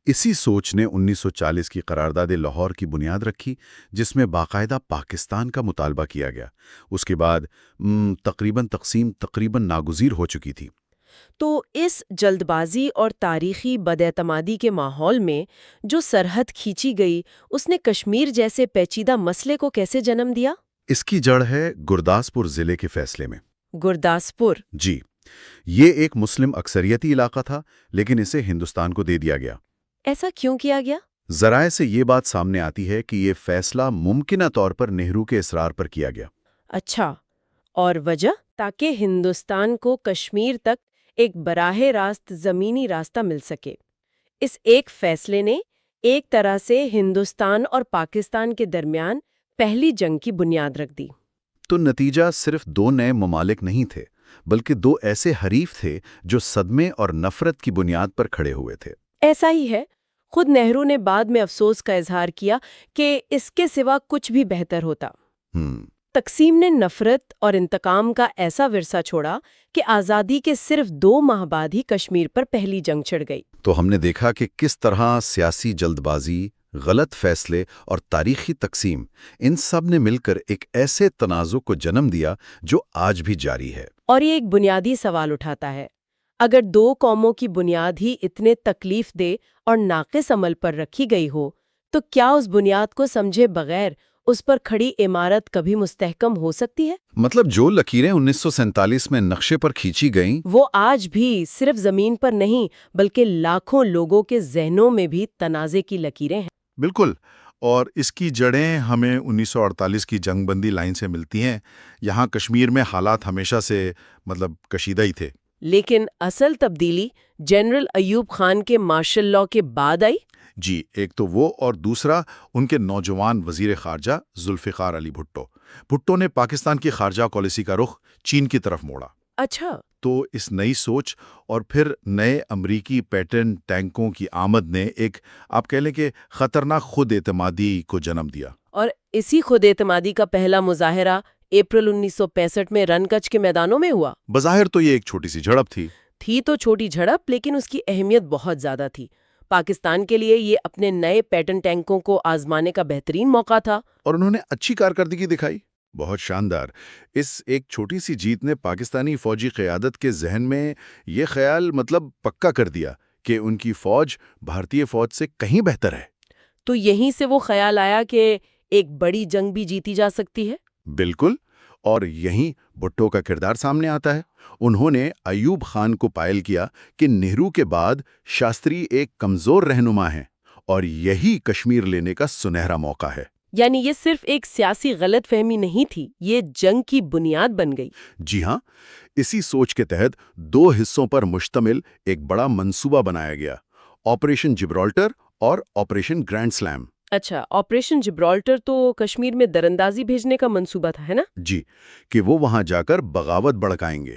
اسی سوچ نے 1940 کی قرارداد لاہور کی بنیاد رکھی، جس میں باقاعدہ پاکستان کا مطالبہ کیا گیا۔ اس کے بعد تقسیم تقریباً ناگزیر ہو چکی تھی۔ تو اس جلد بازی اور تاریخی بداعتمادی کے ماحول میں جو سرحد کھینچی گئی، اس نے کشمیر جیسے پیچیدہ مسئلے کو کیسے جنم دیا؟ اس کی جڑ ہے گرداسپور ضلع کے فیصلے میں۔ گرداسپور؟ جی، یہ ایک مسلم اکثریتی علاقہ تھا، لیکن اسے ہندوستان کو دے دیا گیا۔ ایسا کیوں کیا گیا؟ ذرائع سے یہ بات سامنے آتی ہے کہ یہ فیصلہ ممکنہ طور پر نہرو کے اصرار پر کیا گیا۔ اچھا، اور وجہ؟ تاکہ ہندوستان کو کشمیر تک ایک براہ راست زمینی راستہ مل سکے۔ اس ایک فیصلے نے ایک طرح سے ہندوستان اور پاکستان کے درمیان پہلی جنگ کی بنیاد رکھ دی۔ تو نتیجہ صرف 2 نئے ممالک نہیں تھے، بلکہ 2 ایسے حریف تھے جو صدمے اور نفرت کی بنیاد پر کھڑے ہوئے تھے۔ ایسا ہی ہے۔ خود نہرو نے بعد میں افسوس کا اظہار کیا کہ اس کے سوا کچھ بھی بہتر ہوتا۔ تقسیم نے نفرت اور انتقام کا ایسا ورثہ چھوڑا کہ آزادی کے صرف 2 ماہ بعد ہی کشمیر پر پہلی جنگ چھڑ گئی۔ تو ہم نے دیکھا کہ کس طرح سیاسی جلد بازی، غلط فیصلے اور تاریخی تقسیم، ان سب نے مل کر ایک ایسے تنازع کو جنم دیا جو آج بھی جاری ہے۔ اور یہ ایک بنیادی سوال اٹھاتا ہے، اگر 2 قوموں کی بنیاد ہی اتنے تکلیف دہ اور ناقص عمل پر رکھی گئی ہو، تو کیا اس بنیاد کو سمجھے بغیر اس پر کھڑی عمارت کبھی مستحکم ہو سکتی ہے؟ مطلب جو لکیریں 1947 میں نقشے پر کھینچی گئیں، وہ آج بھی صرف زمین پر نہیں بلکہ لاکھوں لوگوں کے ذہنوں میں بھی تنازع کی لکیریں ہیں۔ بالکل، اور اس کی جڑیں ہمیں 1948 کی جنگ بندی لائن سے ملتی ہیں۔ یہاں کشمیر میں حالات ہمیشہ سے کشیدہ ہی تھے۔ لیکن اصل تبدیلی جنرل ایوب خان کے مارشل لاء کے بعد آئی۔ جی، ایک تو وہ، اور دوسرا ان کے نوجوان وزیر خارجہ ذوالفقار علی بھٹو نے پاکستان کی خارجہ پالیسی کا رخ چین کی طرف موڑا۔ اچھا، تو اس نئی سوچ اور پھر نئے امریکی پیٹرن ٹینکوں کی آمد نے ایک آپ کہہ لیں کہ خطرناک خود اعتمادی کو جنم دیا۔ اور اسی خود اعتمادی کا پہلا مظاہرہ اپریل 1965 میں رن کچھ کے میدانوں میں ہوا۔ بظاہر تو یہ ایک چھوٹی سی جھڑپ تھی تو چھوٹی جھڑپ، لیکن اس کی اہمیت بہت زیادہ تھی۔ پاکستان کے لیے یہ اپنے نئے پیٹن ٹینکوں کو آزمانے کا بہترین موقع تھا۔ اور انہوں نے اچھی کارکردگی دکھائی، بہت شاندار۔ اس ایک چھوٹی سی جیت نے پاکستانی فوجی قیادت کے ذہن میں یہ خیال پکا کر دیا کہ ان کی فوج بھارتی فوج سے کہیں بہتر ہے۔ تو یہیں سے وہ خیال آیا کہ ایک بڑی جنگ بھی جیتی جا سکتی ہے۔ بالکل، اور یہیں بھٹو کا کردار سامنے آتا ہے۔ انہوں نے ایوب خان کو پائل کیا کہ نہرو کے بعد شاستری ایک کمزور رہنما ہیں اور یہی کشمیر لینے کا سنہرا موقع ہے۔ یعنی یہ صرف ایک سیاسی غلط فہمی نہیں تھی، یہ جنگ کی بنیاد بن گئی۔ جی ہاں، اسی سوچ کے تحت 2 حصوں پر مشتمل ایک بڑا منصوبہ بنایا گیا، آپریشن جبرالٹر اور آپریشن گرینڈ سلیم۔ اچھا، آپریشن جبرالٹر تو کشمیر میں دراندازی بھیجنے کا منصوبہ تھا، ہے نا؟ جی، کہ وہ وہاں جا کر بغاوت بڑھکائیں گے۔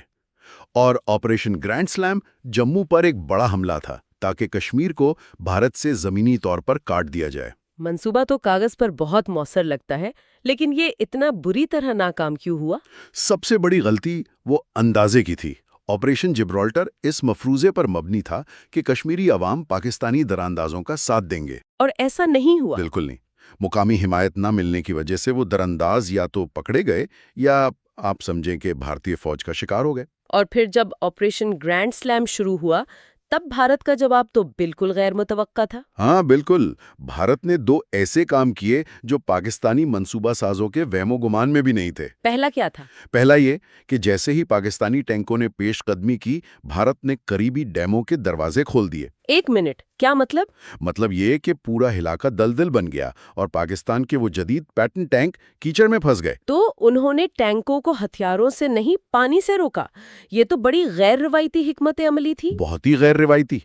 اور آپریشن گرینڈ سلیم جموں پر ایک بڑا حملہ تھا تاکہ کشمیر کو بھارت سے زمینی طور پر کاٹ دیا جائے۔ منصوبہ تو کاغذ پر بہت مؤثر لگتا ہے، لیکن یہ اتنا بری طرح ناکام کیوں ہوا؟ سب سے بڑی غلطی وہ اندازے کی تھی۔ آپریشن جبرالٹر اس مفروضے پر مبنی تھا کہ کشمیری عوام پاکستانی دراندازوں کا ساتھ دیں گے، اور ایسا نہیں ہوا۔ بالکل نہیں۔ مقامی حمایت نہ ملنے کی وجہ سے وہ درانداز یا تو پکڑے گئے یا آپ سمجھیں کہ بھارتی فوج کا شکار ہو گئے۔ اور پھر جب آپریشن گرینڈ سلیم شروع ہوا تب بھارت کا جواب تو بالکل غیر متوقع تھا۔ ہاں بالکل، بھارت نے 2 ایسے کام کیے جو پاکستانی منصوبہ سازوں کے وہم و گمان میں بھی نہیں تھے۔ پہلا کیا تھا؟ پہلا یہ کہ جیسے ہی پاکستانی ٹینکوں نے پیش قدمی کی، بھارت نے قریبی ڈیموں کے دروازے کھول دیے۔ 1 منٹ، کیا مطلب؟ مطلب یہ کہ پورا علاقہ دلدل بن گیا اور پاکستان کے وہ جدید پیٹن ٹینک کیچڑ میں پھنس گئے۔ تو انہوں نے ٹینکوں کو ہتھیاروں سے نہیں، پانی سے روکا۔ یہ تو بڑی غیر روایتی حکمت عملی تھی۔ بہت ہی غیر روایتی،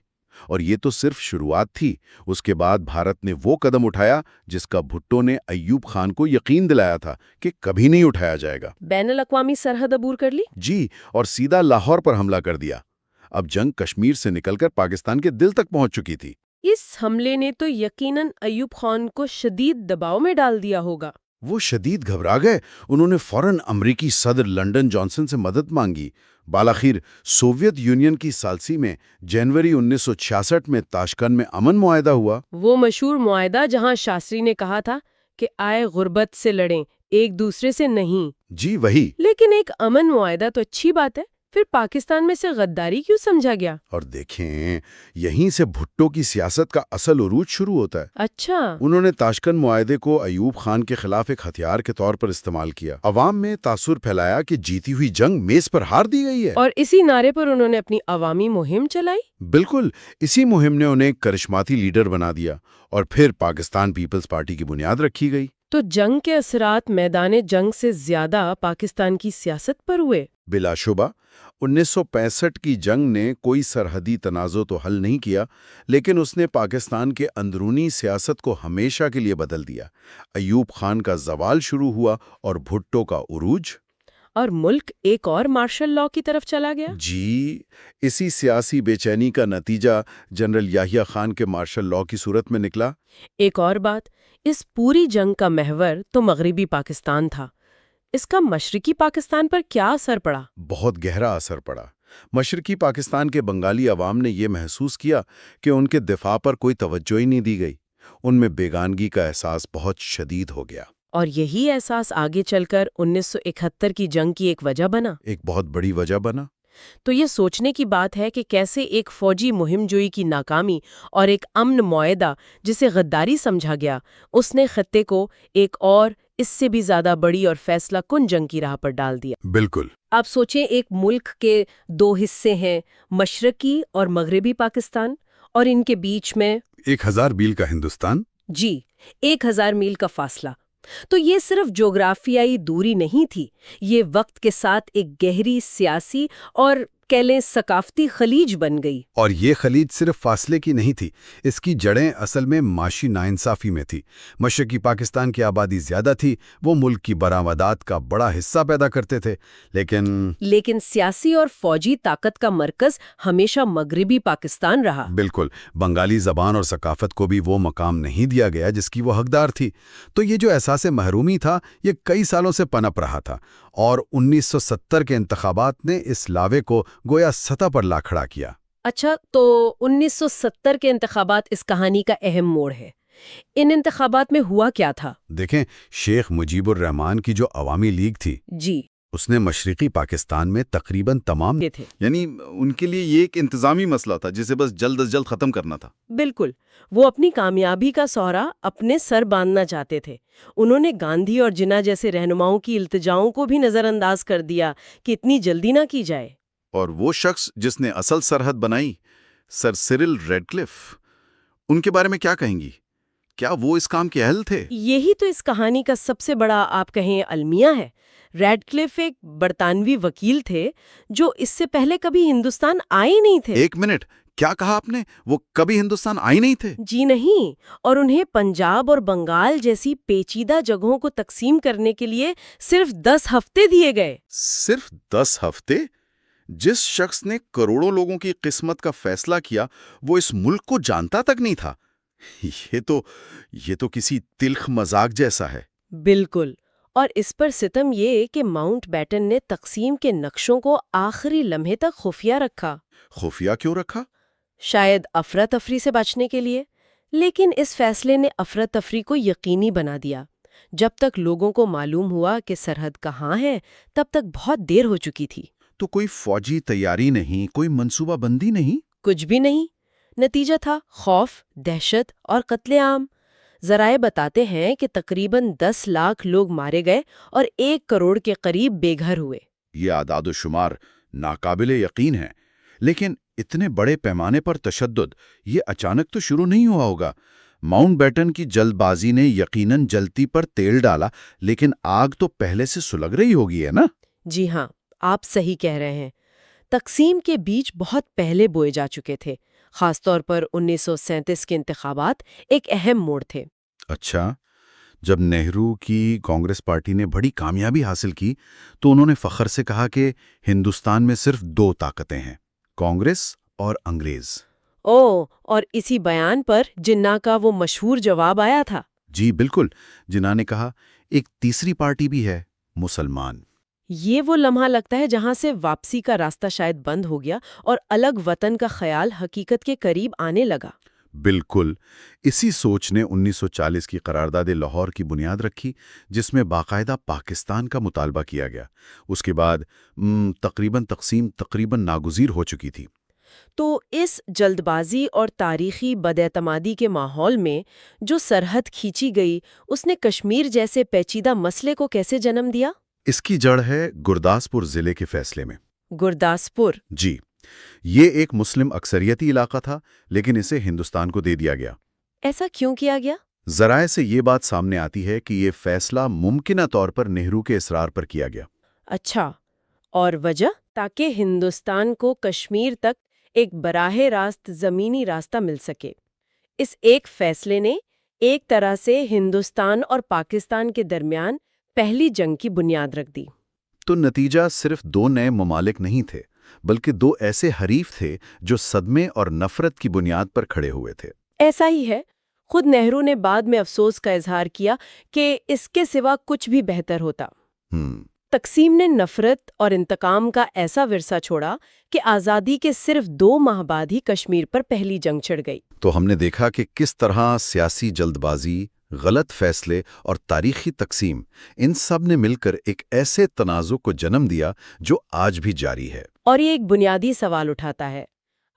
اور یہ تو صرف شروعات تھی۔ اس کے بعد بھارت نے وہ قدم اٹھایا جس کا بھٹو نے ایوب خان کو یقین دلایا تھا کہ کبھی نہیں اٹھایا جائے گا۔ بین الاقوامی سرحد عبور کر لی؟ جی، اور سیدھا لاہور پر حملہ کر دیا۔ اب جنگ کشمیر سے نکل کر پاکستان کے دل تک پہنچ چکی تھی۔ اس حملے نے تو یقیناً ایوب خان کو شدید دباؤ میں ڈال دیا ہوگا۔ وہ شدید گھبرا گئے۔ انہوں نے فوراً امریکی صدر لنڈن جانسن سے مدد مانگی۔ بالاخیر سوویت یونین کی ثالثی میں جنوری 1966 میں تاشکند میں امن معاہدہ ہوا۔ وہ مشہور معاہدہ جہاں شاستری نے کہا تھا کہ آئے غربت سے لڑیں، ایک دوسرے سے نہیں۔ جی وہی۔ لیکن ایک امن معاہدہ تو اچھی بات ہے، پھر پاکستان میں سے غداری کیوں سمجھا گیا؟ اور دیکھیں، یہیں سے بھٹو کی سیاست کا اصل عروج شروع ہوتا ہے۔ اچھا، انہوں نے تاشکند معاہدے کو ایوب خان کے خلاف ایک ہتھیار کے طور پر استعمال کیا۔ عوام میں تاثر پھیلایا کہ جیتی ہوئی جنگ میز پر ہار دی گئی ہے۔ اور اسی نعرے پر انہوں نے اپنی عوامی مہم چلائی۔ بالکل، اسی مہم نے انہیں کرشماتی لیڈر بنا دیا اور پھر پاکستان پیپلز پارٹی کی بنیاد رکھی گئی۔ تو جنگ کے اثرات میدان جنگ سے زیادہ پاکستان کی سیاست پر ہوئے۔ بلا شبہ 1965 کی جنگ نے کوئی سرحدی تنازع تو حل نہیں کیا، لیکن اس نے پاکستان کے اندرونی سیاست کو ہمیشہ کے لیے بدل دیا۔ ایوب خان کا زوال شروع ہوا اور بھٹو کا عروج۔ اور ملک ایک اور مارشل لاء کی طرف چلا گیا۔ جی، اسی سیاسی بے چینی کا نتیجہ جنرل یحییٰ خان کے مارشل لاء کی صورت میں نکلا۔ ایک اور بات، اس پوری جنگ کا محور تو مغربی پاکستان تھا۔ اس کا مشرقی پاکستان پر کیا اثر پڑا؟ بہت گہرا اثر پڑا۔ مشرقی پاکستان کے بنگالی عوام نے یہ محسوس کیا کہ ان کے دفاع پر کوئی توجہ ہی نہیں دی گئی۔ ان میں بیگانگی کا احساس بہت شدید ہو گیا۔ اور یہی احساس آگے چل کر 1971 کی جنگ کی ایک وجہ بنا۔ ایک بہت بڑی وجہ بنا۔ تو یہ سوچنے کی بات ہے کہ کیسے ایک فوجی مہم جوئی کی ناکامی اور ایک امن معاہدہ جسے غداری سمجھا گیا، اس نے خطے کو ایک اور اس سے بھی زیادہ بڑی اور فیصلہ کن جنگ کی راہ پر ڈال دیا۔ بالکل۔ آپ سوچیں، ایک ملک کے 2 حصے ہیں، مشرقی اور مغربی پاکستان، اور ان کے بیچ میں 1000 میل کا ہندوستان۔ جی، 1000 میل کا فاصلہ۔ تو یہ صرف جغرافیائی دوری نہیں تھی، یہ وقت کے ساتھ ایک گہری سیاسی اور کہہ لیں ثقافتی خلیج بن گئی۔ اور یہ خلیج صرف فاصلے کی نہیں تھی، اس کی جڑیں اصل میں معاشی ناانصافی میں تھی۔ مشرقی پاکستان کی آبادی زیادہ تھی، وہ ملک کی برآمدات کا بڑا حصہ پیدا کرتے تھے، لیکن سیاسی اور فوجی طاقت کا مرکز ہمیشہ مغربی پاکستان رہا۔ بالکل، بنگالی زبان اور ثقافت کو بھی وہ مقام نہیں دیا گیا جس کی وہ حقدار تھی۔ تو یہ جو احساس محرومی تھا، یہ کئی سالوں سے پنپ رہا تھا، اور 1970 کے انتخابات نے اس لاوے کو گویا سطح پر لا کھڑا کیا۔ اچھا، تو 1970 کے انتخابات اس کہانی کا اہم موڑ ہے۔ ان انتخابات میں ہوا کیا تھا؟ دیکھیں، شیخ مجیب الرحمان کی جو عوامی لیگ تھی، جی، اس نے مشرقی پاکستان میں تقریباً تمام یہ تھے۔ یعنی ان کے لیے یہ ایک انتظامی مسئلہ تھا جسے بس جلد از جلد ختم کرنا تھا۔ بالکل، وہ اپنی کامیابی کا سہرا اپنے سر باندھنا چاہتے تھے۔ انہوں نے گاندھی اور جناح جیسے رہنماؤں کی التجاؤں کو بھی نظر انداز کر دیا کہ اتنی جلدی نہ کی جائے۔ اور وہ شخص جس نے اصل سرحد بنائی، سر سرل ریڈکلف، ان کے بارے میں کیا کہیں گی؟ کیا وہ اس کام کے اہل تھے؟ یہی تو اس کہانی کا سب سے بڑا آپ کہیں المیہ ہے۔ ریڈکلف ایک برطانوی وکیل تھے جو اس سے پہلے کبھی ہندوستان آئے نہیں تھے۔ ایک منٹ، کیا کہا آپ نے؟ وہ کبھی ہندوستان آئے نہیں تھے؟ جی نہیں، اور انہیں پنجاب اور بنگال جیسی پیچیدہ جگہوں کو تقسیم کرنے کے لیے صرف 10 ہفتے دیے گئے۔ صرف 10 ہفتے؟ جس شخص نے کروڑوں لوگوں کی قسمت کا فیصلہ کیا وہ اس ملک کو جانتا تک نہیں تھا۔ یہ تو کسی تلخ مذاق جیسا ہے۔ بالکل، اور اس پر ستم یہ کہ ماؤنٹ بیٹن نے تقسیم کے نقشوں کو آخری لمحے تک خفیہ رکھا۔ خفیہ کیوں رکھا؟ شاید افراتفری سے بچنے کے لیے، لیکن اس فیصلے نے افراتفری کو یقینی بنا دیا۔ جب تک لوگوں کو معلوم ہوا کہ سرحد کہاں ہے، تب تک بہت دیر ہو چکی تھی۔ تو کوئی فوجی تیاری نہیں، کوئی منصوبہ بندی نہیں؟ کچھ بھی نہیں۔ نتیجہ تھا خوف، دہشت اور قتل عام۔ ذرائع بتاتے ہیں کہ تقریباً 10 لاکھ لوگ مارے گئے اور 1 کروڑ کے قریب بے گھر ہوئے۔ یہ اعداد و شمار ناقابل یقین ہیں، لیکن اتنے بڑے پیمانے پر تشدد یہ اچانک تو شروع نہیں ہوا ہوگا۔ ماؤنٹ بیٹن کی جلد بازی نے یقیناً جلتی پر تیل ڈالا، لیکن آگ تو پہلے سے سلگ رہی ہوگی، ہے نا؟ جی ہاں، آپ صحیح کہہ رہے ہیں۔ تقسیم کے بیج بہت پہلے بوئے جا چکے تھے۔ خاص طور پر 1937 کے انتخابات ایک اہم موڑ تھے۔ اچھا، جب نہرو کی کانگریس پارٹی نے بڑی کامیابی حاصل کی تو انہوں نے فخر سے کہا کہ ہندوستان میں صرف 2 طاقتیں ہیں، کانگریس اور انگریز۔ اور اسی بیان پر جناح کا وہ مشہور جواب آیا تھا۔ جی بالکل، جناح نے کہا ایک تیسری پارٹی بھی ہے، مسلمان۔ یہ وہ لمحہ لگتا ہے جہاں سے واپسی کا راستہ شاید بند ہو گیا اور الگ وطن کا خیال حقیقت کے قریب آنے لگا۔ بالکل، اسی سوچ نے 1940 کی قرارداد لاہور کی بنیاد رکھی، جس میں باقاعدہ پاکستان کا مطالبہ کیا گیا۔ اس کے بعد تقسیم تقریباً ناگزیر ہو چکی تھی۔ تو اس جلد بازی اور تاریخی بداعتمادی کے ماحول میں جو سرحد کھینچی گئی، اس نے کشمیر جیسے پیچیدہ مسئلے کو کیسے جنم دیا؟ اس کی جڑ ہے گرداسپور ضلع کے فیصلے میں۔ گرداسپور؟ جی، یہ ایک مسلم اکثریتی علاقہ تھا، لیکن اسے ہندوستان کو دے دیا گیا۔ ایسا کیوں کیا گیا؟ ذرائع سے یہ بات سامنے آتی ہے کہ یہ فیصلہ ممکنہ طور پر نہرو کے اصرار پر کیا گیا۔ اچھا، اور وجہ؟ تاکہ ہندوستان کو کشمیر تک ایک براہ راست زمینی راستہ مل سکے۔ اس ایک فیصلے نے ایک طرح سے ہندوستان اور پاکستان کے درمیان پہلی جنگ کی بنیاد رکھ دی۔ تو نتیجہ صرف 2 نئے ممالک نہیں تھے، بلکہ 2 ایسے حریف تھے جو صدمے اور نفرت کی بنیاد پر کھڑے ہوئے تھے۔ ایسا ہی ہے۔ خود نہرو نے بعد میں افسوس کا اظہار کیا کہ اس کے سوا کچھ بھی بہتر ہوتا۔ تقسیم نے نفرت اور انتقام کا ایسا ورثہ چھوڑا کہ آزادی کے صرف 2 ماہ بعد ہی کشمیر پر پہلی جنگ چھڑ گئی۔ تو ہم نے دیکھا کہ کس طرح سیاسی جلد بازی، غلط فیصلے اور تاریخی تقسیم، ان سب نے مل کر ایک ایسے تنازع کو جنم دیا جو آج بھی جاری ہے۔ اور یہ ایک بنیادی سوال اٹھاتا ہے،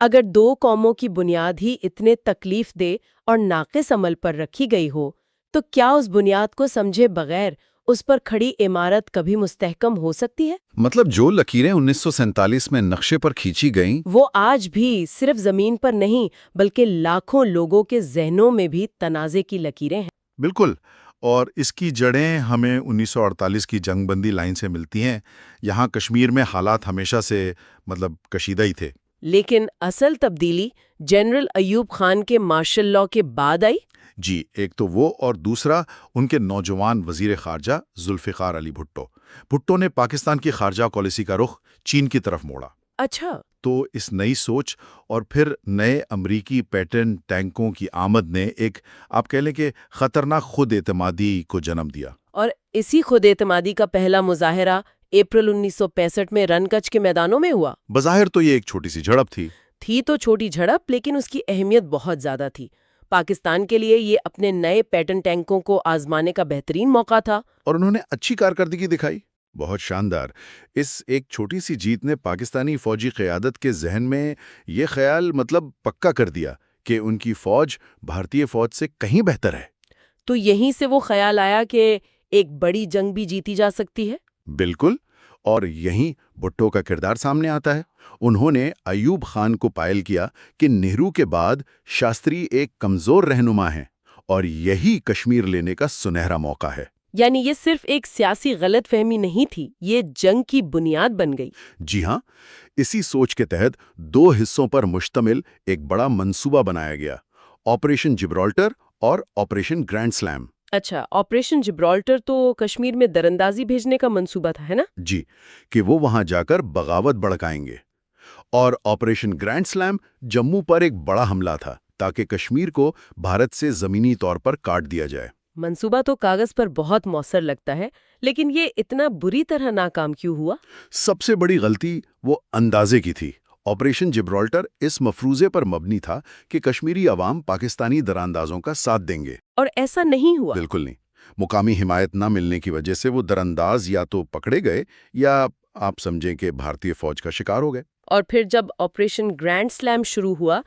اگر 2 قوموں کی بنیاد ہی اتنے تکلیف دہ اور ناقص عمل پر رکھی گئی ہو، تو کیا اس بنیاد کو سمجھے بغیر اس پر کھڑی عمارت کبھی مستحکم ہو سکتی ہے؟ مطلب جو لکیریں 1947 میں نقشے پر کھینچی گئیں، وہ آج بھی صرف زمین پر نہیں بلکہ لاکھوں لوگوں کے ذہنوں میں بھی تنازع کی لکیریں ہیں۔ بالکل، اور اس کی جڑیں ہمیں 1948 کی جنگ بندی لائن سے ملتی ہیں۔ یہاں کشمیر میں حالات ہمیشہ سے کشیدہ ہی تھے۔ لیکن اصل تبدیلی جنرل ایوب خان کے مارشل لاء کے بعد آئی۔ جی، ایک تو وہ، اور دوسرا ان کے نوجوان وزیر خارجہ ذوالفقار علی بھٹو نے پاکستان کی خارجہ پالیسی کا رخ چین کی طرف موڑا۔ اچھا، تو اس نئی سوچ اور پھر نئے امریکی پیٹرن ٹینکوں کی آمد نے ایک آپ کہہ لیں کہ خطرناک خود اعتمادی کو جنم دیا۔ اور اسی خود اعتمادی کا پہلا مظاہرہ اپریل 1965 میں رن کچ کے میدانوں میں ہوا۔ بظاہر تو یہ ایک چھوٹی سی جھڑپ تھی۔ تھی تو چھوٹی جھڑپ، لیکن اس کی اہمیت بہت زیادہ تھی۔ پاکستان کے لیے یہ اپنے نئے پیٹن ٹینکوں کو آزمانے کا بہترین موقع تھا۔ اور انہوں نے اچھی کارکردگی دکھائی، بہت شاندار۔ اس ایک چھوٹی سی جیت نے پاکستانی فوجی قیادت کے ذہن میں یہ خیال پکا کر دیا کہ ان کی فوج بھارتی فوج سے کہیں بہتر ہے۔ تو یہیں سے وہ خیال آیا کہ ایک بڑی جنگ بھی جیتی جا سکتی ہے۔ بالکل، اور یہیں بھٹو کا کردار سامنے آتا ہے۔ انہوں نے ایوب خان کو قائل کیا کہ نہرو کے بعد شاستری ایک کمزور رہنما ہیں اور یہی کشمیر لینے کا سنہرا موقع ہے۔ یعنی یہ صرف ایک سیاسی غلط فہمی نہیں تھی، یہ جنگ کی بنیاد بن گئی۔ جی ہاں، اسی سوچ کے تحت 2 حصوں پر مشتمل ایک بڑا منصوبہ بنایا گیا، آپریشن جبرالٹر اور آپریشن گرینڈ سلیم۔ اچھا، آپریشن جبرالٹر تو کشمیر میں درندازی بھیجنے کا منصوبہ تھا، ہے نا؟ جی، کہ وہ وہاں جا کر بغاوت بڑھکائیں گے۔ اور آپریشن گرینڈ سلیم جموں پر ایک بڑا حملہ تھا تاکہ کشمیر کو بھارت سے زمینی طور پر کاٹ دیا جائے۔ منصوبہ تو کاغذ پر بہت مؤثر لگتا ہے، لیکن یہ اتنا بری طرح ناکام کیوں ہوا؟ سب سے بڑی غلطی وہ اندازے کی تھی۔ آپریشن جبرالٹر اس مفروضے پر مبنی تھا کہ کشمیری عوام پاکستانی دراندازوں کا ساتھ دیں گے، اور ایسا نہیں ہوا۔ بالکل نہیں۔ مقامی حمایت نہ ملنے کی وجہ سے وہ درانداز یا تو پکڑے گئے یا آپ سمجھیں کہ بھارتی فوج کا شکار ہو گئے۔ اور پھر جب آپریشن گرینڈ سلیم شروع ہوا،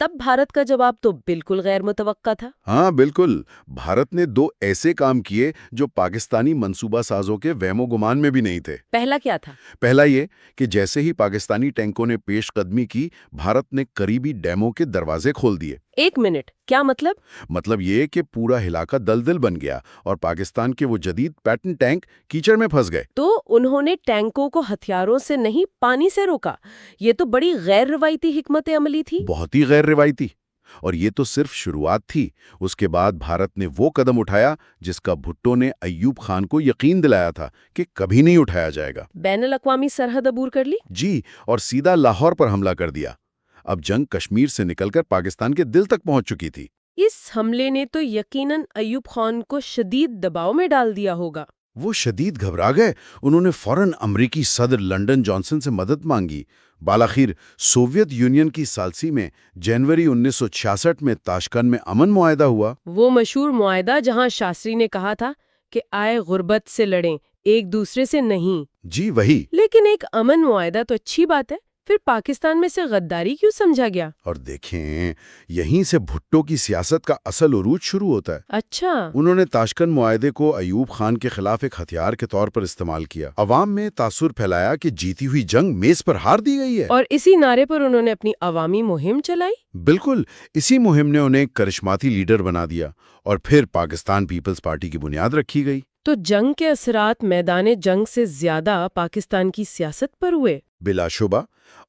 تب بھارت کا جواب تو بالکل غیر متوقع تھا۔ ہاں بالکل، بھارت نے 2 ایسے کام کیے جو پاکستانی منصوبہ سازوں کے وہم و گمان میں بھی نہیں تھے۔ پہلا کیا تھا؟ پہلا یہ کہ جیسے ہی پاکستانی ٹینکوں نے پیش قدمی کی، بھارت نے قریبی ڈیموں کے دروازے کھول دیے۔ 1 منٹ، کیا مطلب؟ مطلب یہ کہ پورا علاقہ دلدل بن گیا اور پاکستان کے وہ جدید پیٹن ٹینک کیچڑ میں پھنس گئے۔ تو انہوں نے ٹینکوں کو ہتھیاروں سے نہیں، پانی سے روکا۔ یہ تو بڑی غیر روایتی حکمت عملی تھی۔ بہت ہی غیر روایتی، اور یہ تو صرف شروعات تھی۔ اس کے بعد بھارت نے وہ قدم اٹھایا جس کا بھٹو نے ایوب خان کو یقین دلایا تھا کہ کبھی نہیں اٹھایا جائے گا۔ بین الاقوامی سرحد عبور کر لی؟ جی، اور سیدھا لاہور پر حملہ کر دیا۔ اب جنگ کشمیر سے نکل کر پاکستان کے دل تک پہنچ چکی تھی۔ اس حملے نے تو یقیناً ایوب خان کو شدید دباؤ میں ڈال دیا ہوگا۔ وہ شدید گھبرا گئے۔ انہوں نے فوراً امریکی صدر لنڈن جانسن سے مدد مانگی۔ بالاخیر سوویت یونین کی ثالثی میں جنوری 1966 میں تاشکند میں امن معاہدہ ہوا۔ وہ مشہور معاہدہ جہاں شاستری نے کہا تھا کہ آئے غربت سے لڑیں، ایک دوسرے سے نہیں۔ جی وہی۔ لیکن ایک امن معاہدہ تو اچھی بات ہے، پھر پاکستان میں سے غداری کیوں سمجھا گیا؟ اور دیکھیں، یہیں سے بھٹو کی سیاست کا اصل عروج شروع ہوتا ہے۔ اچھا، انہوں نے تاشکند معاہدے کو ایوب خان کے خلاف ایک ہتھیار کے طور پر استعمال کیا۔ عوام میں تاثر پھیلایا کہ جیتی ہوئی جنگ میز پر ہار دی گئی ہے۔ اور اسی نعرے پر انہوں نے اپنی عوامی مہم چلائی۔ بالکل، اسی مہم نے انہیں ایک کرشماتی لیڈر بنا دیا، اور پھر پاکستان پیپلز پارٹی کی بنیاد رکھی گئی۔ تو جنگ کے اثرات میدان جنگ سے زیادہ پاکستان کی سیاست پر ہوئے۔ بلا شبہ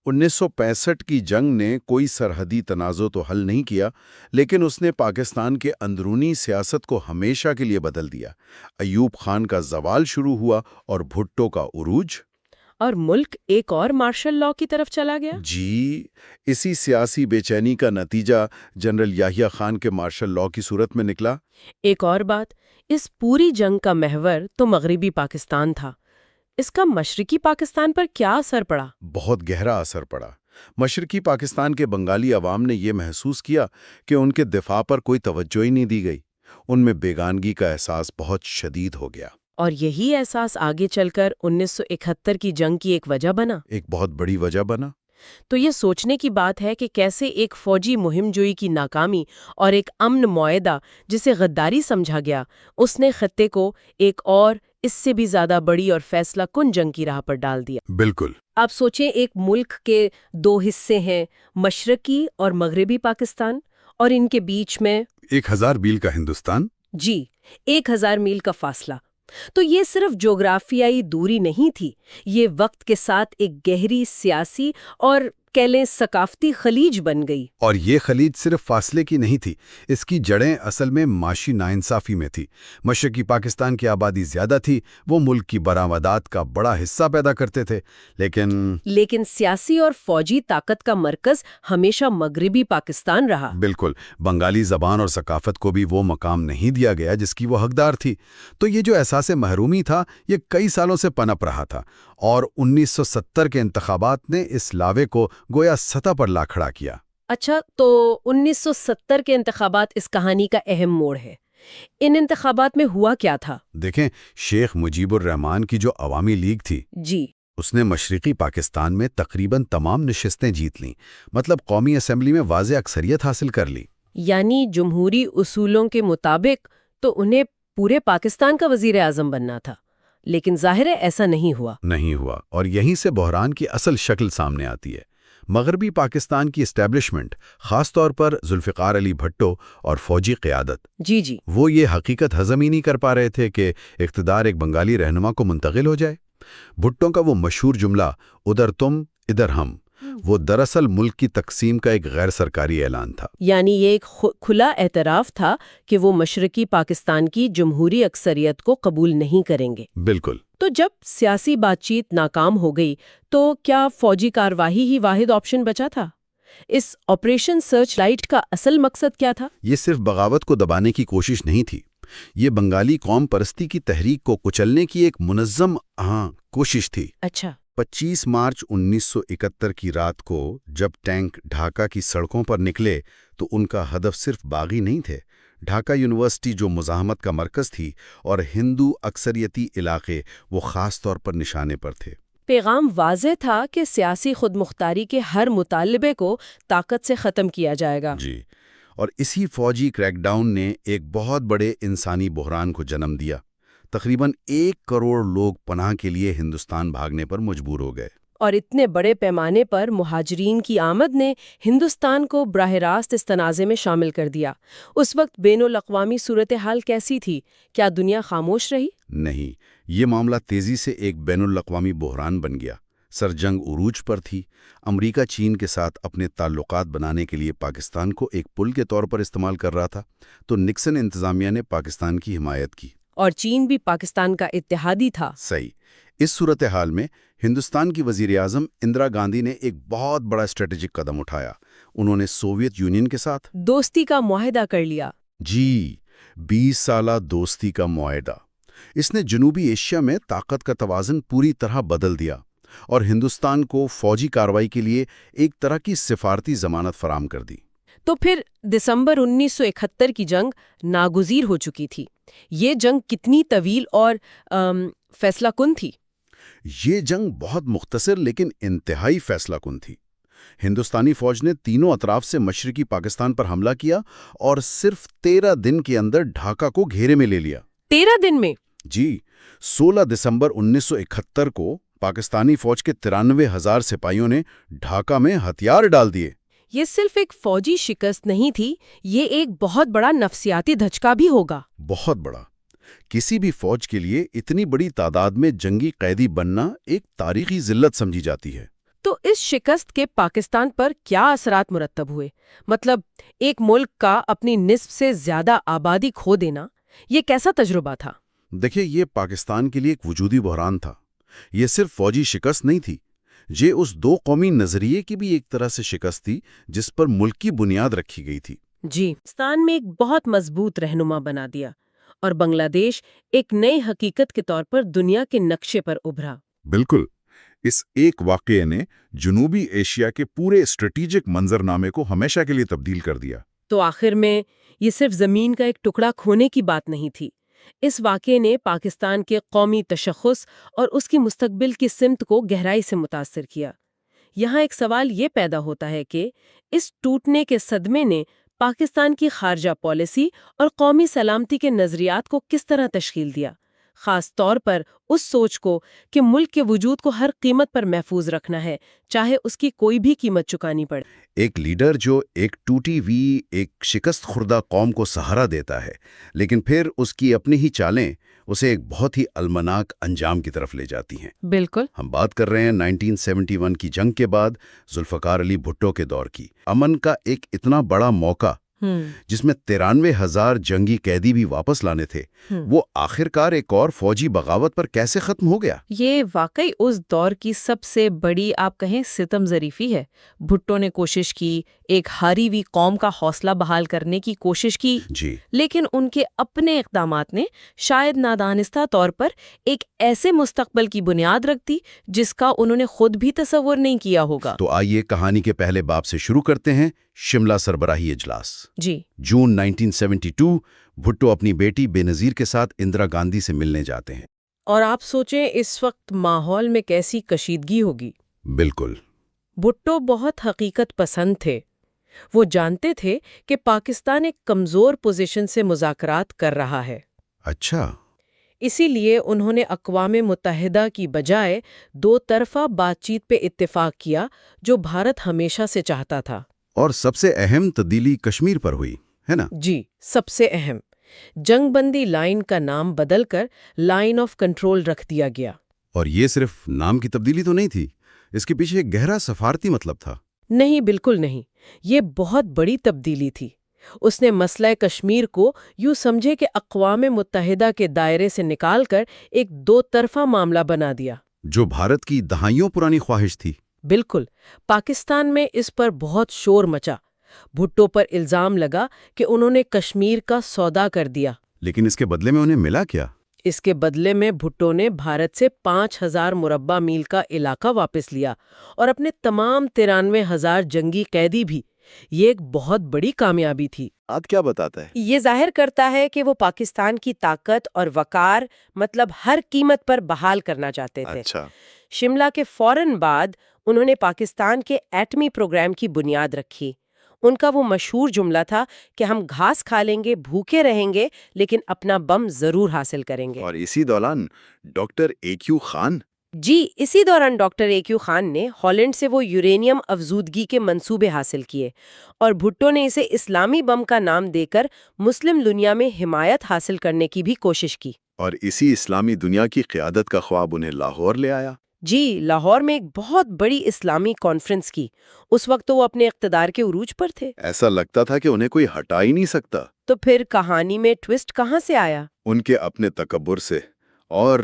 1965 کی جنگ نے کوئی سرحدی تنازع تو حل نہیں کیا، لیکن اس نے پاکستان کے اندرونی سیاست کو ہمیشہ کے لیے بدل دیا۔ ایوب خان کا زوال شروع ہوا اور بھٹو کا عروج۔ اور ملک ایک اور مارشل لاء کی طرف چلا گیا۔ جی، اسی سیاسی بے چینی کا نتیجہ جنرل یحییٰ خان کے مارشل لاء کی صورت میں نکلا۔ ایک اور بات، اس پوری جنگ کا محور تو مغربی پاکستان تھا۔ اس کا مشرقی پاکستان پر کیا اثر پڑا؟ بہت گہرا اثر پڑا۔ مشرقی پاکستان کے بنگالی عوام نے یہ محسوس کیا کہ ان کے دفاع پر کوئی توجہ ہی نہیں دی گئی۔ ان میں بیگانگی کا احساس بہت شدید ہو گیا۔ اور یہی احساس آگے چل کر 1971 کی جنگ کی ایک وجہ بنا۔ ایک بہت بڑی وجہ بنا۔ تو یہ سوچنے کی بات ہے کہ کیسے ایک فوجی مہم جوئی کی ناکامی اور ایک امن معاہدہ جسے غداری سمجھا گیا، اس نے خطے کو ایک اور اس سے بھی زیادہ بڑی اور فیصلہ کن جنگ کی راہ پر ڈال دیا۔ بالکل۔ آپ سوچیں، ایک ملک کے 2 حصے ہیں، مشرقی اور مغربی پاکستان، اور ان کے بیچ میں 1000 میل کا ہندوستان۔ جی 1000 میل کا فاصلہ۔ تو یہ صرف جغرافیائی دوری نہیں تھی، یہ وقت کے ساتھ ایک گہری سیاسی اور کہہ لیں ثقافتی خلیج بن گئی۔ اور یہ خلیج صرف فاصلے کی نہیں تھی، اس کی جڑیں اصل میں معاشی ناانصافی میں تھی۔ مشرقی پاکستان کی آبادی زیادہ تھی، وہ ملک کی برآمدات کا بڑا حصہ پیدا کرتے تھے، لیکن سیاسی اور فوجی طاقت کا مرکز ہمیشہ مغربی پاکستان رہا۔ بالکل، بنگالی زبان اور ثقافت کو بھی وہ مقام نہیں دیا گیا جس کی وہ حقدار تھی۔ تو یہ جو احساس محرومی تھا، یہ کئی سالوں سے پنپ رہا تھا، اور 1970 کے انتخابات نے اس لاوے کو گویا سطح پر لا کھڑا کیا۔ اچھا، تو 1970 کے انتخابات اس کہانی کا اہم موڑ ہے۔ ان انتخابات میں ہوا کیا تھا؟ دیکھیں، شیخ مجیب الرحمان کی جو عوامی لیگ تھی، جی، اس نے مشرقی پاکستان میں تقریباً تمام نشستیں جیت لیں، مطلب قومی اسمبلی میں واضح اکثریت حاصل کر لی۔ یعنی جمہوری اصولوں کے مطابق تو انہیں پورے پاکستان کا وزیر اعظم بننا تھا، لیکن ظاہر ہے ایسا نہیں ہوا، اور یہیں سے بحران کی اصل شکل سامنے آتی ہے۔ مغربی پاکستان کی اسٹیبلشمنٹ، خاص طور پر ذوالفقار علی بھٹو اور فوجی قیادت، جی، وہ یہ حقیقت ہضم ہی نہیں کر پا رہے تھے کہ اقتدار ایک بنگالی رہنما کو منتقل ہو جائے۔ بھٹو کا وہ مشہور جملہ ادھر تم ادھر ہم، وہ دراصل ملک کی تقسیم کا ایک غیر سرکاری اعلان تھا۔ یعنی یہ ایک کھلا اعتراف تھا کہ وہ مشرقی پاکستان کی جمہوری اکثریت کو قبول نہیں کریں گے۔ بالکل۔ تو جب سیاسی بات چیت ناکام ہو گئی تو کیا فوجی کارروائی ہی واحد آپشن بچا تھا؟ اس آپریشن سرچ لائٹ کا اصل مقصد کیا تھا؟ یہ صرف بغاوت کو دبانے کی کوشش نہیں تھی، یہ بنگالی قوم پرستی کی تحریک کو کچلنے کی ایک منظم کوشش تھی۔ اچھا، 25 مارچ 1971 کی رات کو جب ٹینک ڈھاکہ کی سڑکوں پر نکلے تو ان کا ہدف صرف باغی نہیں تھے۔ ڈھاکہ یونیورسٹی جو مزاحمت کا مرکز تھی اور ہندو اکثریتی علاقے وہ خاص طور پر نشانے پر تھے۔ پیغام واضح تھا کہ سیاسی خود مختاری کے ہر مطالبے کو طاقت سے ختم کیا جائے گا۔ جی، اور اسی فوجی کریک ڈاؤن نے ایک بہت بڑے انسانی بحران کو جنم دیا۔ تقریباً 1 کروڑ لوگ پناہ کے لیے ہندوستان بھاگنے پر مجبور ہو گئے۔ اور اتنے بڑے پیمانے پر مہاجرین کی آمد نے ہندوستان کو براہ راست اس تنازع میں شامل کر دیا۔ اس وقت بین الاقوامی صورتحال کیسی تھی؟ کیا دنیا خاموش رہی؟ نہیں، یہ معاملہ تیزی سے ایک بین الاقوامی بحران بن گیا۔ سرجنگ عروج پر تھی۔ امریکہ چین کے ساتھ اپنے تعلقات بنانے کے لیے پاکستان کو ایک پل کے طور پر استعمال کر رہا تھا، تو نکسن انتظامیہ نے پاکستان کی حمایت کی۔ اور چین بھی پاکستان کا اتحادی تھا۔ صحیح۔ اس صورتحال میں ہندوستان کی وزیر اعظم اندرا گاندھی نے ایک بہت بڑا اسٹریٹجک قدم اٹھایا۔ انہوں نے سوویت یونین کے ساتھ دوستی کا معاہدہ کر لیا۔ جی، 20 سالہ دوستی کا معاہدہ۔ اس نے جنوبی ایشیا میں طاقت کا توازن پوری طرح بدل دیا اور ہندوستان کو فوجی کارروائی کے لیے ایک طرح کی سفارتی ضمانت فراہم کر دی۔ تو پھر دسمبر 1971 کی جنگ ناگزیر ہو چکی تھی۔ یہ جنگ کتنی طویل اور فیصلہ کن تھی؟ یہ جنگ بہت مختصر لیکن انتہائی فیصلہ کن تھی۔ ہندوستانی فوج نے تینوں اطراف سے مشرقی پاکستان پر حملہ کیا اور صرف 13 دن کے اندر ڈھاکہ کو گھیرے میں لے لیا۔ 13 دن میں؟ جی، 16 دسمبر 1971 کو پاکستانی فوج کے 93,000 سپاہیوں نے ڈھاکہ میں ہتھیار ڈال دیے۔ یہ صرف ایک فوجی شکست نہیں تھی، یہ ایک بہت بڑا نفسیاتی دھچکا بھی ہوگا۔ بہت بڑا۔ کسی بھی فوج کے لیے اتنی بڑی تعداد میں جنگی قیدی بننا ایک تاریخی ذلت سمجھی جاتی ہے۔ تو اس شکست کے پاکستان پر کیا اثرات مرتب ہوئے؟ مطلب ایک ملک کا اپنی نصف سے زیادہ آبادی کھو دینا، یہ کیسا تجربہ تھا؟ دیکھیں، یہ پاکستان کے لیے ایک وجودی بحران تھا۔ یہ صرف فوجی شکست نہیں تھی، یہ اس دو قومی نظریے کی بھی ایک طرح سے شکست تھی جس پر ملک کی بنیاد رکھی گئی تھی۔ جی، پاکستان میں ایک بہت مضبوط رہنما بنا دیا اور بنگلہ دیش ایک نئی حقیقت کے طور پر دنیا کے نقشے پر ابھرا۔ بالکل، اس ایک واقعے نے جنوبی ایشیا کے پورے اسٹریٹجک منظرنامے کو ہمیشہ کے لیے تبدیل کر دیا۔ تو آخر میں یہ صرف زمین کا ایک ٹکڑا کھونے کی بات نہیں تھی، اس واقعے نے پاکستان کے قومی تشخص اور اس کی مستقبل کی سمت کو گہرائی سے متاثر کیا۔ یہاں ایک سوال یہ پیدا ہوتا ہے کہ اس ٹوٹنے کے صدمے نے پاکستان کی خارجہ پالیسی اور قومی سلامتی کے نظریات کو کس طرح تشکیل دیا، خاص طور پر اس سوچ کو کہ ملک کے وجود کو ہر قیمت پر محفوظ رکھنا ہے، چاہے اس کی کوئی بھی قیمت چکانی پڑے۔ ایک لیڈر جو ایک ٹوٹی ہوئی ایک شکست خوردہ قوم کو سہارا دیتا ہے، لیکن پھر اس کی اپنی ہی چالیں اسے ایک بہت ہی المناک انجام کی طرف لے جاتی ہیں۔ بالکل۔ ہم بات کر رہے ہیں 1971 کی جنگ کے بعد ذوالفقار علی بھٹو کے دور کی۔ امن کا ایک اتنا بڑا موقع جس میں 93,000 جنگی قیدی بھی واپس لانے تھے، وہ آخرکار ایک اور فوجی بغاوت پر کیسے ختم ہو گیا؟ یہ واقعی اس دور کی سب سے بڑی آپ کہیں ستم ظریفی ہے۔ بھٹو نے کوشش کی، ایک ہاری ہوئی قوم کا حوصلہ بحال کرنے کی کوشش کی، جی، لیکن ان کے اپنے اقدامات نے شاید نادانستہ طور پر ایک ایسے مستقبل کی بنیاد رکھ دی جس کا انہوں نے خود بھی تصور نہیں کیا ہوگا۔ تو آئیے کہانی کے پہلے باب سے شروع کرتے ہیں، شملہ سربراہی اجلاس۔ جی، جون 1972 بھٹو اپنی بیٹی بے نظیر کے ساتھ اندرا گاندھی سے ملنے جاتے ہیں۔ اور آپ سوچیں اس وقت ماحول میں کیسی کشیدگی ہوگی۔ بالکل۔ بھٹو بہت حقیقت پسند تھے۔ وہ جانتے تھے کہ پاکستان ایک کمزور پوزیشن سے مذاکرات کر رہا ہے۔ اچھا، اسی لیے انہوں نے اقوام متحدہ کی بجائے دو طرفہ بات چیت پہ اتفاق کیا جو بھارت ہمیشہ سے چاہتا تھا۔ اور سب سے اہم تبدیلی کشمیر پر ہوئی، ہے نا؟ جی، سب سے اہم، جنگ بندی لائن کا نام بدل کر لائن آف کنٹرول رکھ دیا گیا۔ اور یہ صرف نام کی تبدیلی تو نہیں تھی، اس کے پیچھے ایک گہرا سفارتی مطلب تھا۔ نہیں، بالکل نہیں، یہ بہت بڑی تبدیلی تھی۔ اس نے مسئلہ کشمیر کو یوں سمجھے کہ اقوام متحدہ کے دائرے سے نکال کر ایک دو طرفہ معاملہ بنا دیا۔ جو بھارت کی دہائیوں پرانی خواہش تھی۔ بالکل، پاکستان میں اس پر بہت شور مچا۔ بھٹو پر الزام لگا کہ انہوں نے کشمیر کا سودا کر دیا۔ لیکن اس کے بدلے میں انہیں ملا کیا؟ اس کے بدلے میں بھٹو نے بھارت سے 5000 مربع میل کا علاقہ واپس لیا اور اپنے تمام 93,000 جنگی قیدی بھی۔ یہ ایک بہت بڑی کامیابی تھی۔ آپ کیا بتاتا ہے؟ یہ ظاہر کرتا ہے کہ وہ پاکستان کی طاقت اور وقار ہر قیمت پر بحال کرنا چاہتے تھے۔ اچھا، شملہ کے فوراً بعد انہوں نے پاکستان کے ایٹمی پروگرام کی بنیاد رکھی۔ ان کا وہ مشہور جملہ تھا کہ ہم گھاس کھا لیں گے، بھوکے رہیں گے، لیکن اپنا بم ضرور حاصل کریں گے۔ اور اسی دوران ڈاکٹر A.Q. خان؟ جی، اسی دوران ڈاکٹر A.Q. خان نے ہالینڈ سے وہ یورینیم افزودگی کے منصوبے حاصل کیے اور بھٹو نے اسے اسلامی بم کا نام دے کر مسلم دنیا میں حمایت حاصل کرنے کی بھی کوشش کی۔ اور اسی اسلامی دنیا کی قیادت کا خواب انہیں لاہور لے آیا۔ جی، لاہور میں ایک بہت بڑی اسلامی کانفرنس کی۔ اس وقت تو وہ اپنے اقتدار کے عروج پر تھے۔ ایسا لگتا تھا کہ انہیں کوئی ہٹا ہی نہیں سکتا۔ تو پھر کہانی میں ٹوسٹ کہاں سے آیا؟ ان کے اپنے تکبر سے اور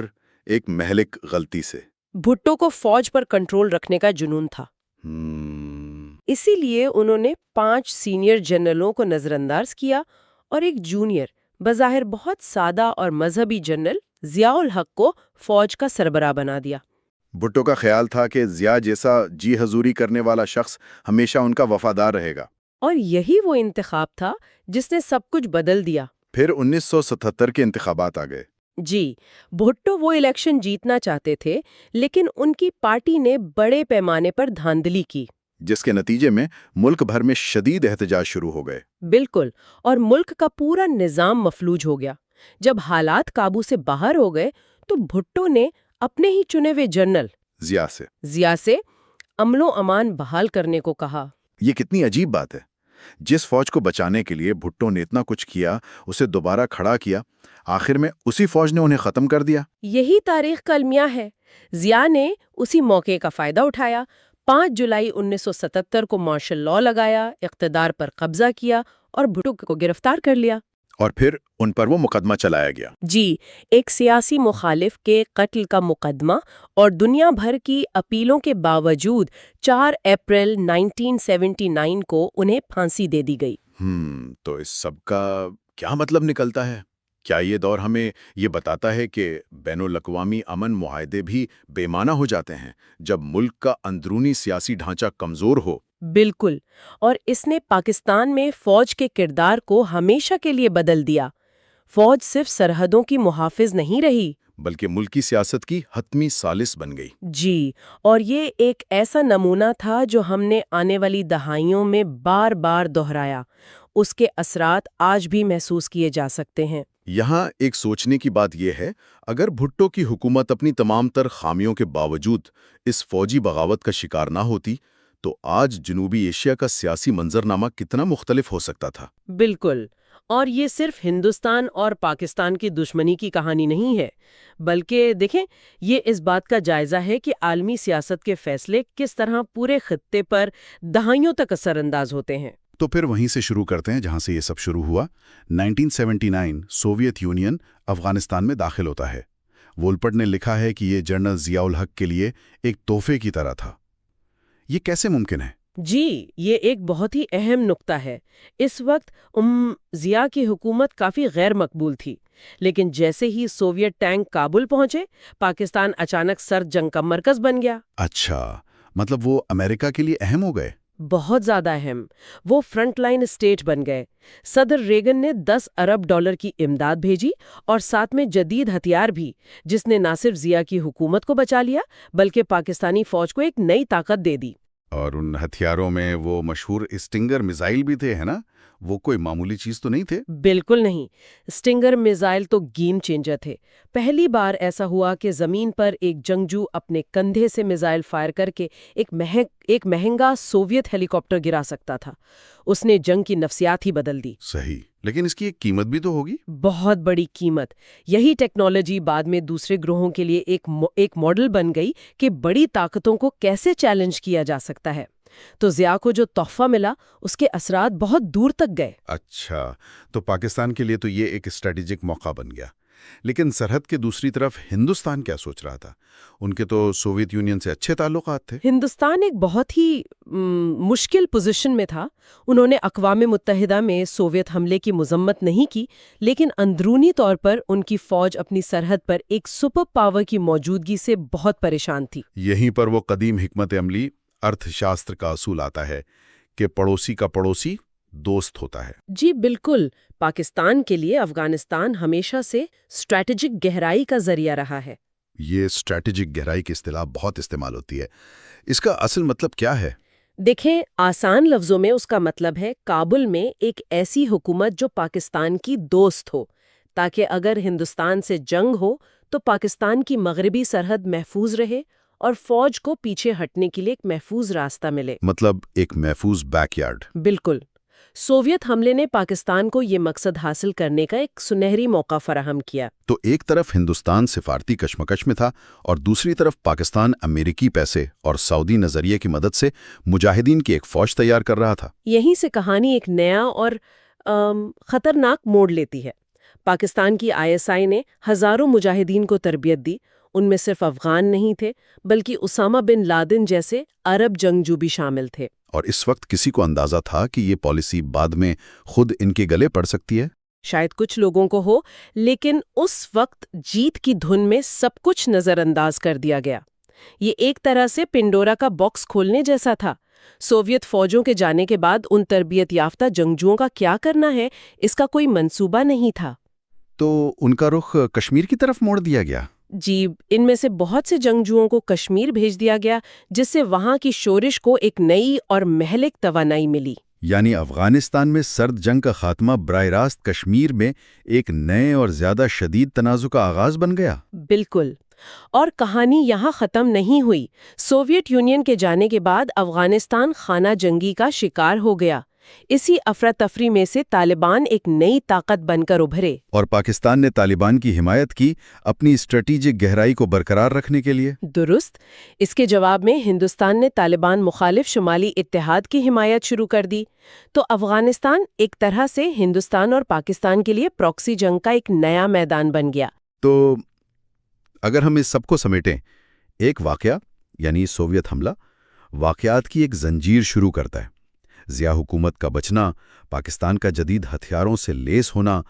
ایک مہلک غلطی سے۔ بھٹو کو فوج پر کنٹرول رکھنے کا جنون تھا۔ اسی لیے انہوں نے 5 سینئر جنرلوں کو نظر انداز کیا اور ایک جونیئر، بظاہر بہت سادہ اور مذہبی جنرل ضیاء الحق کو فوج کا سربراہ بنا دیا۔ بھٹو کا خیال تھا کہ ضیاء جیسا جی حضوری کرنے والا شخص ہمیشہ ان کا وفادار رہے گا۔ اور یہی وہ انتخاب تھا جس نے سب کچھ بدل دیا۔ پھر 1977 کے انتخابات آ گئے۔ جی، بھٹو وہ الیکشن جیتنا چاہتے تھے، لیکن ان کی پارٹی نے بڑے پیمانے پر دھاندلی کی، جس کے نتیجے میں ملک بھر میں شدید احتجاج شروع ہو گئے۔ بالکل، اور ملک کا پورا نظام مفلوج ہو گیا۔ جب حالات قابو سے باہر ہو گئے تو بھٹو نے اپنے ہی چنے ہوئے جنرل ضیاء سے امن و امان بحال کرنے کو کہا۔ یہ کتنی عجیب بات ہے، جس فوج کو بچانے کے لیے بھٹو نے اتنا کچھ کیا، اسے دوبارہ کھڑا کیا، آخر میں اسی فوج نے انہیں ختم کر دیا۔ یہی تاریخ کا المیہ ہے۔ ضیاء نے اسی موقع کا فائدہ اٹھایا، 5 جولائی 1977 کو مارشل لاء لگایا، اقتدار پر قبضہ کیا اور بھٹو کو گرفتار کر لیا۔ اور پھر ان پر وہ مقدمہ چلایا گیا۔ جی، ایک سیاسی مخالف کے قتل کا مقدمہ، اور دنیا بھر کی اپیلوں کے باوجود 4 اپریل 1979 کو انہیں پھانسی دے دی گئی۔ تو اس سب کا کیا مطلب نکلتا ہے؟ کیا یہ دور ہمیں یہ بتاتا ہے کہ بین الاقوامی امن معاہدے بھی بے معنی ہو جاتے ہیں جب ملک کا اندرونی سیاسی ڈھانچہ کمزور ہو؟ بالکل، اور اس نے پاکستان میں فوج کے کردار کو ہمیشہ کے لیے بدل دیا۔ فوج صرف سرحدوں کی محافظ نہیں رہی بلکہ ملکی سیاست کی حتمی ثالث بن گئی۔ جی، اور یہ ایک ایسا نمونہ تھا جو ہم نے آنے والی دہائیوں میں بار بار دہرایا۔ اس کے اثرات آج بھی محسوس کیے جا سکتے ہیں۔ یہاں ایک سوچنے کی بات یہ ہے، اگر بھٹو کی حکومت اپنی تمام تر خامیوں کے باوجود اس فوجی بغاوت کا شکار نہ ہوتی تو آج جنوبی ایشیا کا سیاسی منظرنامہ کتنا مختلف ہو سکتا تھا۔ بالکل، اور یہ صرف ہندوستان اور پاکستان کی دشمنی کی کہانی نہیں ہے، بلکہ دیکھیں یہ اس بات کا جائزہ ہے کہ عالمی سیاست کے فیصلے کس طرح پورے خطے پر دہائیوں تک اثر انداز ہوتے ہیں۔ تو پھر وہیں سے شروع کرتے ہیں جہاں سے یہ سب شروع ہوا۔ 1979 سوویت یونین افغانستان میں داخل ہوتا ہے۔ وولپٹ نے لکھا ہے کہ یہ جنرل ضیاء الحق کے لیے ایک تحفے کی طرح تھا۔ یہ کیسے ممکن ہے؟ جی، یہ ایک بہت ہی اہم نقطہ ہے۔ اس وقت ضیاء کی حکومت کافی غیر مقبول تھی، لیکن جیسے ہی سوویت ٹینک کابل پہنچے، پاکستان اچانک سرد جنگ کا مرکز بن گیا۔ اچھا، مطلب وہ امریکہ کے لیے اہم ہو گئے؟ بہت زیادہ اہم۔ وہ فرنٹ لائن اسٹیٹ بن گئے۔ صدر ریگن نے $10 ارب کی امداد بھیجی اور ساتھ میں جدید ہتھیار بھی، جس نے نہ صرف ضیاء کی حکومت کو بچا لیا بلکہ پاکستانی فوج کو ایک نئی طاقت دے دی۔ اور ان ہتھیاروں میں وہ مشہور اسٹنگر میزائل بھی تھے، ہے نا؟ وہ کوئی معمولی چیز تو نہیں تھے؟ بالکل نہیں۔ اسٹنگر میزائل تو گیم چینجر تھے۔ پہلی بار ایسا ہوا کہ زمین پر ایک جنگجو اپنے کندھے سے میزائل فائر کر کے ایک مہنگا سوویت ہیلی کاپٹر گرا سکتا تھا۔ اس نے جنگ کی نفسیات ہی بدل دی۔ صحیح، لیکن اس کی ایک قیمت بھی تو ہوگی؟ بہت بڑی قیمت۔ یہی ٹیکنالوجی بعد میں دوسرے گروہوں کے لیے ایک ماڈل بن گئی کہ بڑی طاقتوں کو کیسے چیلنج کیا جا سکتا ہے۔ تو ضیاء کو جو تحفہ ملا اس کے اثرات بہت دور تک گئے۔ اچھا، تو پاکستان کے لیے تو یہ ایک اسٹریٹجک موقع بن گیا۔ لیکن سرحد کے دوسری طرف ہندوستان کیا سوچ رہا تھا؟ ان کے تو سوویت یونین سے اچھے تعلقات تھے۔ ہندوستان ایک بہت ہی مشکل پوزیشن میں تھا۔ انہوں نے اقوام متحدہ میں سوویت حملے کی مذمت نہیں کی، لیکن اندرونی طور پر ان کی فوج اپنی سرحد پر ایک سپر پاور کی موجودگی سے بہت پریشان تھی۔ یہیں پر وہ قدیم حکمت عملی ارتھ شاستر کا اصول آتا ہے کہ پڑوسی کا پڑوسی دوست ہوتا ہے۔ جی بالکل۔ پاکستان کے لیے افغانستان ہمیشہ سے اسٹریٹجک گہرائی کا ذریعہ رہا ہے۔ یہ اسٹریٹجک گہرائی کی اصطلاح بہت استعمال ہوتی ہے۔ اس کا اصل مطلب کیا ہے؟ دیکھیں، آسان لفظوں میں اس کا مطلب ہے کابل میں ایک ایسی حکومت جو پاکستان کی دوست ہو، تاکہ اگر ہندوستان سے جنگ ہو تو پاکستان کی مغربی سرحد محفوظ رہے اور فوج کو پیچھے ہٹنے کے لیے ایک محفوظ راستہ ملے۔ مطلب ایک محفوظ بیک یارڈ۔ بالکل۔ سوویت حملے نے پاکستان کو یہ مقصد حاصل کرنے کا ایک سنہری موقع فراہم کیا۔ تو ایک طرف ہندوستان سفارتی کشمکش میں تھا اور دوسری طرف پاکستان امریکی پیسے اور سعودی نظریے کی مدد سے مجاہدین کی ایک فوج تیار کر رہا تھا۔ یہیں سے کہانی ایک نیا اور خطرناک موڑ لیتی ہے۔ پاکستان کی ISI نے ہزاروں مجاہدین کو تربیت دی۔ ان میں صرف افغان نہیں تھے بلکہ اسامہ بن لادن جیسے عرب جنگجو بھی شامل تھے۔ اور اس وقت کسی کو اندازہ تھا کہ یہ پالیسی بعد میں خود ان کے گلے پڑ سکتی ہے؟ شاید کچھ لوگوں کو ہو، لیکن اس وقت جیت کی دھن میں سب کچھ نظر انداز کر دیا گیا۔ یہ ایک طرح سے پنڈورا کا باکس کھولنے جیسا تھا۔ سوویت فوجوں کے جانے کے بعد ان تربیت یافتہ جنگجوؤں کا کیا کرنا ہے، اس کا کوئی منصوبہ نہیں تھا۔ تو ان کا رخ کشمیر کی طرف موڑ دیا گیا؟ جی، ان میں سے بہت سے جنگجوؤں کو کشمیر بھیج دیا گیا، جس سے وہاں کی شورش کو ایک نئی اور مہلک توانائی ملی۔ یعنی افغانستان میں سرد جنگ کا خاتمہ براہ راست کشمیر میں ایک نئے اور زیادہ شدید تنازع کا آغاز بن گیا۔ بالکل۔ اور کہانی یہاں ختم نہیں ہوئی۔ سوویت یونین کے جانے کے بعد افغانستان خانہ جنگی کا شکار ہو گیا۔ اسی افراتفری میں سے طالبان ایک نئی طاقت بن کر ابھرے۔ اور پاکستان نے طالبان کی حمایت کی اپنی اسٹریٹجک گہرائی کو برقرار رکھنے کے لیے۔ درست۔ اس کے جواب میں ہندوستان نے طالبان مخالف شمالی اتحاد کی حمایت شروع کر دی۔ تو افغانستان ایک طرح سے ہندوستان اور پاکستان کے لیے پراکسی جنگ کا ایک نیا میدان بن گیا۔ تو اگر ہم اس سب کو سمیٹیں، ایک واقعہ یعنی سوویت حملہ واقعات کی ایک زنجیر شروع کرتا ہے۔ ضیاء حکومت کا بچنا، پاکستان کا جدید ہتھیاروں سے لیس ہونا،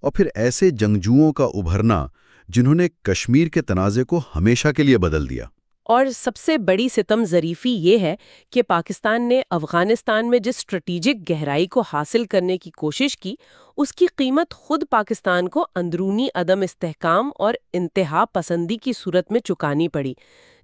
اور پھر ایسے جنگجوؤں کا ابھرنا جنہوں نے کشمیر کے تنازع کو ہمیشہ کے لیے بدل دیا۔ اور سب سے بڑی ستم ظریفی یہ ہے کہ پاکستان نے افغانستان میں جس اسٹریٹجک گہرائی کو حاصل کرنے کی کوشش کی، اس کی قیمت خود پاکستان کو اندرونی عدم استحکام اور انتہا پسندی کی صورت میں چکانی پڑی۔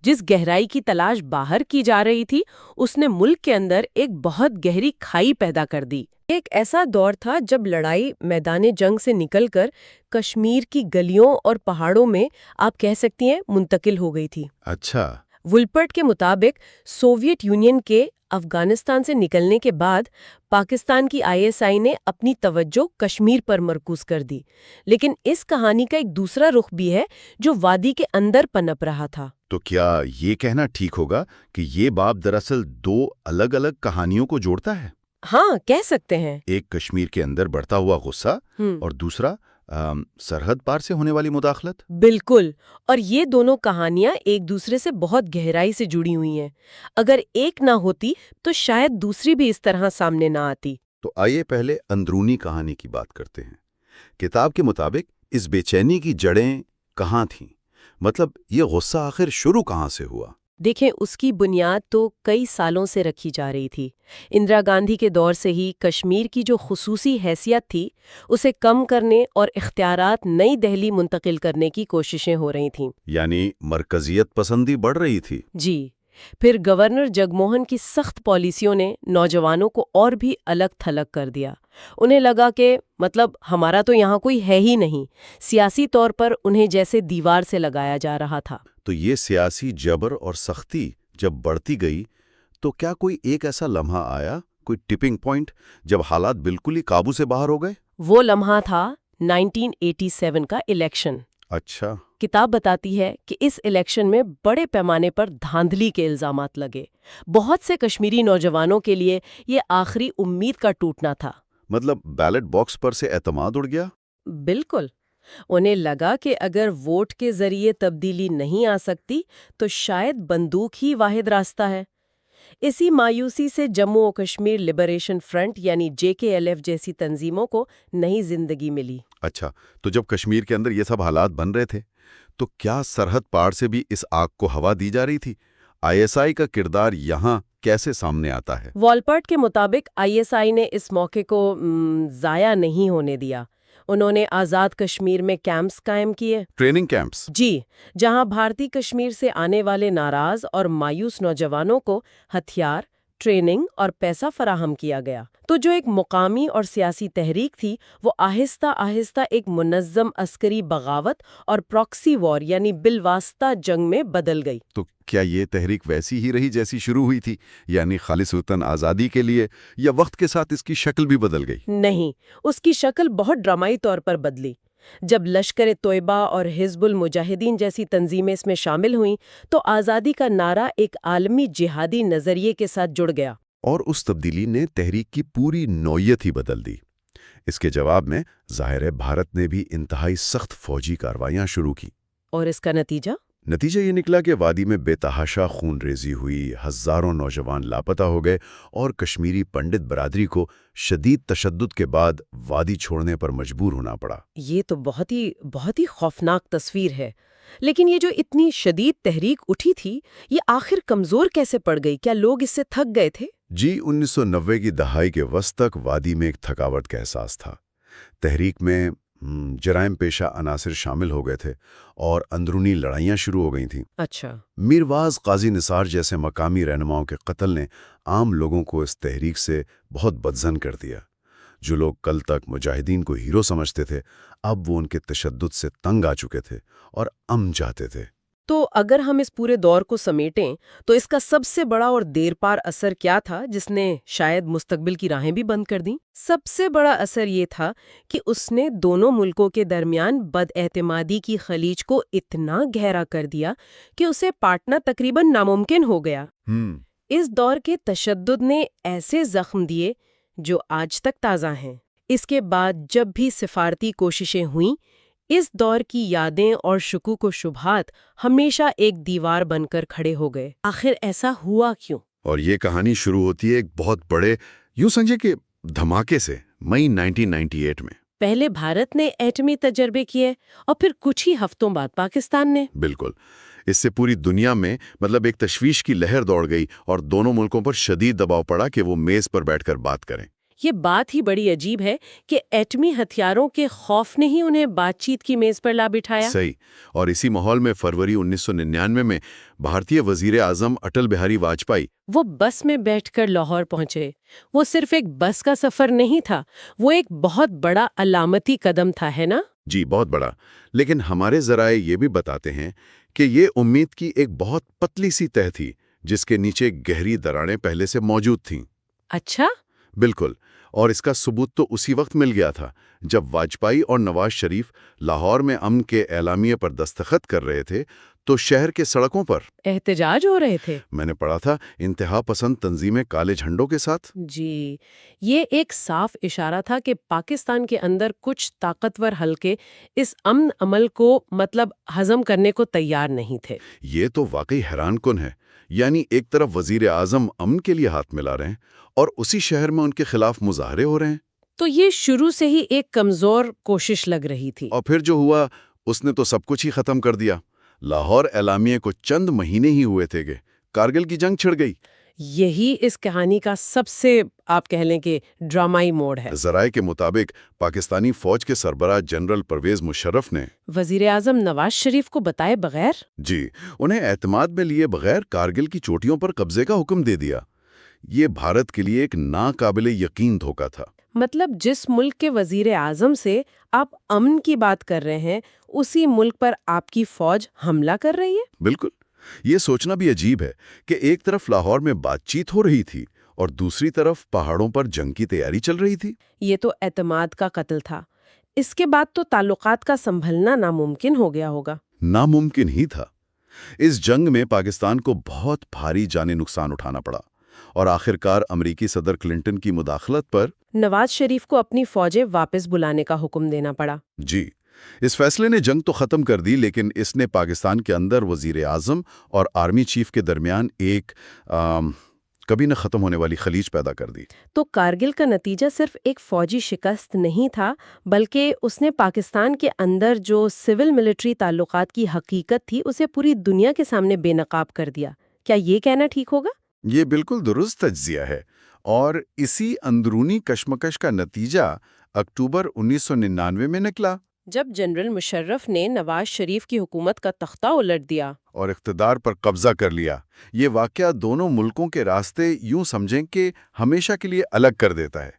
جس گہرائی کی تلاش باہر کی جا رہی تھی، اس نے ملک کے اندر ایک بہت گہری کھائی پیدا کر دی۔ ایک ایسا دور تھا جب لڑائی میدان جنگ سے نکل کر کشمیر کی گلیوں اور پہاڑوں میں آپ کہہ سکتی ہیں منتقل ہو گئی تھی۔ اچھا۔ وولپرٹ کے مطابق سوویت یونین کے افغانستان سے نکلنے کے بعد پاکستان کی ISI نے اپنی توجہ کشمیر پر مرکوز کر دی، لیکن اس کہانی کا ایک دوسرا رخ بھی ہے جو وادی کے اندر پنپ رہا تھا۔ تو کیا یہ کہنا ٹھیک ہوگا کہ یہ باب دراصل دو الگ الگ کہانیوں کو جوڑتا ہے؟ ہاں، کہہ سکتے ہیں۔ ایک کشمیر کے اندر بڑھتا ہوا غصہ اور دوسرا سرحد پار سے ہونے والی مداخلت؟ بالکل، اور یہ دونوں کہانیاں ایک دوسرے سے بہت گہرائی سے جڑی ہوئی ہیں۔ اگر ایک نہ ہوتی تو شاید دوسری بھی اس طرح سامنے نہ آتی۔ تو آئیے پہلے اندرونی کہانی کی بات کرتے ہیں۔ کتاب کے مطابق اس بے چینی کی جڑیں کہاں تھیں؟ مطلب یہ غصہ آخر شروع کہاں سے ہوا؟ دیکھیں، اس کی بنیاد تو کئی سالوں سے رکھی جا رہی تھی۔ اندرا گاندھی کے دور سے ہی کشمیر کی جو خصوصی حیثیت تھی اسے کم کرنے اور اختیارات نئی دہلی منتقل کرنے کی کوششیں ہو رہی تھیں۔ یعنی مرکزیت پسندی بڑھ رہی تھی۔ جی، پھر گورنر جگموہن کی سخت پالیسیوں نے نوجوانوں کو اور بھی الگ تھلگ کر دیا۔ انہیں لگا کہ مطلب ہمارا تو یہاں کوئی ہے ہی نہیں، سیاسی طور پر انہیں جیسے دیوار سے لگایا جا رہا تھا۔ تو یہ سیاسی جبر اور سختی جب بڑھتی گئی تو کیا کوئی ایک ایسا لمحہ آیا، کوئی ٹپنگ پوائنٹ، جب حالات بالکل ہی قابو سے باہر ہو گئے؟ وہ لمحہ تھا 1987 کا الیکشن۔ اچھا۔ کتاب بتاتی ہے کہ اس الیکشن میں بڑے پیمانے پر دھاندلی کے الزامات لگے۔ بہت سے کشمیری نوجوانوں کے لیے یہ آخری امید کا ٹوٹنا تھا۔ مطلب بیلٹ باکس پر سے اعتماد اڑ گیا؟ بالکل، انہیں لگا کہ اگر ووٹ کے ذریعے تبدیلی نہیں آ سکتی تو شاید بندوق ہی واحد راستہ ہے۔ اسی مایوسی سے جموں و کشمیر لبریشن فرنٹ یعنی JKLF جیسی تنظیموں کو نئی زندگی ملی۔ اچھا، تو جب کشمیر کے اندر یہ سب حالات بن رہے تھے تو کیا سرحد پار سے بھی اس آگ کو ہوا دی جا رہی تھی؟ ISI کا کردار یہاں کیسے سامنے آتا ہے؟ والپرٹ کے مطابق ISI نے اس موقع کو ضائع نہیں ہونے دیا۔ انہوں نے آزاد کشمیر میں کیمپس قائم کیے۔ Training camps? جی، جہاں بھارتی کشمیر سے آنے والے ناراض اور مایوس نوجوانوں کو ہتھیار، ٹریننگ اور پیسہ فراہم کیا گیا۔ تو جو ایک مقامی اور سیاسی تحریک تھی وہ آہستہ آہستہ ایک منظم عسکری بغاوت اور پراکسی وار یعنی بالواسطہ جنگ میں بدل گئی۔ تو کیا یہ تحریک ویسی ہی رہی جیسی شروع ہوئی تھی، یعنی خالص وطن آزادی کے لیے، یا وقت کے ساتھ اس کی شکل بھی بدل گئی؟ نہیں، اس کی شکل بہت ڈرامائی طور پر بدلی۔ جب لشکر طیبہ اور حزب المجاہدین جیسی تنظیمیں اس میں شامل ہوئیں تو آزادی کا نعرہ ایک عالمی جہادی نظریے کے ساتھ جڑ گیا۔ اور اس تبدیلی نے تحریک کی پوری نوعیت ہی بدل دی۔ اس کے جواب میں ظاہر ہے بھارت نے بھی انتہائی سخت فوجی کارروائیاں شروع کی۔ اور اس کا نتیجہ یہ نکلا کہ وادی میں بے تحاشا خون ریزی ہوئی، ہزاروں نوجوان لاپتہ ہو گئے اور کشمیری پنڈت برادری کو شدید تشدد کے بعد وادی چھوڑنے پر مجبور ہونا پڑا۔ یہ تو بہت ہی خوفناک تصویر ہے۔ لیکن یہ جو اتنی شدید تحریک اٹھی تھی یہ آخر کمزور کیسے پڑ گئی؟ کیا لوگ اس سے تھک گئے تھے؟ جی، 1990 کی دہائی کے وسط تک وادی میں ایک تھکاوٹ کا احساس تھا۔ تحریک میں جرائم پیشہ عناصر شامل ہو گئے تھے اور اندرونی لڑائیاں شروع ہو گئی تھیں۔ اچھا۔ میرواز قاضی نثار جیسے مقامی رہنماؤں کے قتل نے عام لوگوں کو اس تحریک سے بہت بدظن کر دیا۔ جو لوگ کل تک مجاہدین کو ہیرو سمجھتے تھے اب وہ ان کے تشدد سے تنگ آ چکے تھے اور امن چاہتے تھے۔ تو اگر ہم اس پورے دور کو سمیٹیں تو اس کا سب سے بڑا اور دیر پار اثر کیا تھا جس نے شاید مستقبل کی راہیں بھی بند کر دیں؟ سب سے بڑا اثر یہ تھا کہ اس نے دونوں ملکوں کے درمیان بد اعتمادی کی خلیج کو اتنا گہرا کر دیا کہ اسے پاٹنا تقریباً ناممکن ہو گیا۔ اس دور کے تشدد نے ایسے زخم دیے جو آج تک تازہ ہیں۔ اس کے بعد جب بھی سفارتی کوششیں ہوئیں اس دور کی یادیں اور شکوک و شبہات ہمیشہ ایک دیوار بن کر کھڑے ہو گئے۔ آخر ایسا ہوا کیوں؟ اور یہ کہانی شروع ہوتی ہے ایک بہت بڑے، یوں سمجھے کہ دھماکے سے، مئی 1998 میں۔ پہلے بھارت نے ایٹمی تجربے کیے اور پھر کچھ ہی ہفتوں بعد پاکستان نے۔ بالکل، اس سے پوری دنیا میں ایک تشویش کی لہر دوڑ گئی اور دونوں ملکوں پر شدید دباؤ پڑا کہ وہ میز پر بیٹھ کر بات کریں۔ یہ بات ہی بڑی عجیب ہے کہ ایٹمی ہتھیاروں کے خوف نے ہی انہیں بات چیت کی میز پر لا بٹھایا۔ صحیح، اور اسی ماحول میں فروری 1999 میں بھارتی وزیر اعظم اٹل بہاری واجپئی وہ بس میں بیٹھ کر لاہور پہنچے۔ وہ صرف ایک بس کا سفر نہیں تھا، وہ ایک بہت بڑا علامتی قدم تھا، ہے نا؟ جی، بہت بڑا۔ لیکن ہمارے ذرائع یہ بھی بتاتے ہیں کہ یہ امید کی ایک بہت پتلی سی تہ تھی جس کے نیچے گہری دراڑیں پہلے سے موجود تھیں۔ اچھا؟ بالکل، اور اس کا ثبوت تو اسی وقت مل گیا تھا جب واجپئی اور نواز شریف لاہور میں امن کے اعلامیے پر دستخط کر رہے تھے تو شہر کے سڑکوں پر احتجاج ہو رہے تھے۔ میں نے پڑھا تھا انتہا پسند تنظیمیں کالے جھنڈوں کے ساتھ۔ جی، یہ ایک صاف اشارہ تھا کہ پاکستان کے اندر کچھ طاقتور حلقے اس امن عمل کو ہضم کرنے کو تیار نہیں تھے۔ یہ تو واقعی حیران کن ہے، یعنی ایک طرف وزیر اعظم امن کے لیے ہاتھ ملا رہے ہیں اور اسی شہر میں ان کے خلاف مظاہرے ہو رہے ہیں۔ تو یہ شروع سے ہی ایک کمزور کوشش لگ رہی تھی۔ اور پھر جو ہوا اس نے تو سب کچھ ہی ختم کر دیا۔ لاہور اعلامیے کو چند مہینے ہی ہوئے تھے کہ کارگل کی جنگ چھڑ گئی۔ یہی اس کہانی کا سب سے آپ کہہ لیں کہ ڈرامائی موڑ ہے۔ ذرائع کے مطابق پاکستانی فوج کے سربراہ جنرل پرویز مشرف نے وزیر اعظم نواز شریف کو بتائے بغیر انہیں اعتماد میں لیے بغیر کارگل کی چوٹیوں پر قبضے کا حکم دے دیا۔ یہ بھارت کے لیے ایک ناقابل یقین دھوکہ تھا۔ جس ملک کے وزیر اعظم سے آپ امن کی بات کر رہے ہیں اسی ملک پر آپ کی فوج حملہ کر رہی ہے۔ بالکل، یہ سوچنا بھی عجیب ہے کہ ایک طرف لاہور میں بات چیت ہو رہی تھی اور دوسری طرف پہاڑوں پر جنگ کی تیاری چل رہی تھی۔ یہ تو اعتماد کا قتل تھا۔ اس کے بعد تو تعلقات کا سنبھلنا ناممکن ہو گیا ہوگا۔ ناممکن ہی تھا۔ اس جنگ میں پاکستان کو بہت بھاری جانی نقصان اٹھانا پڑا اور آخرکار امریکی صدر کلنٹن کی مداخلت پر نواز شریف کو اپنی فوجیں واپس بلانے کا حکم دینا پڑا۔ اس فیصلے نے جنگ تو ختم کر دی، لیکن اس نے پاکستان کے اندر وزیر اعظم اور آرمی چیف کے درمیان ایک کبھی نہ ختم ہونے والی خلیج پیدا کر دی۔ تو کارگل کا نتیجہ صرف ایک فوجی شکست نہیں تھا، بلکہ اس نے پاکستان کے اندر جو سول ملٹری تعلقات کی حقیقت تھی اسے پوری دنیا کے سامنے بے نقاب کر دیا۔ کیا یہ کہنا ٹھیک ہوگا؟ یہ بالکل درست تجزیہ ہے، اور اسی اندرونی کشمکش کا نتیجہ اکتوبر 1999 میں نکلا، جب جنرل مشرف نے نواز شریف کی حکومت کا تختہ الٹ دیا اور اقتدار پر قبضہ کر لیا۔ یہ واقعہ دونوں ملکوں کے راستے یوں سمجھیں کہ ہمیشہ کے لیے الگ کر دیتا ہے۔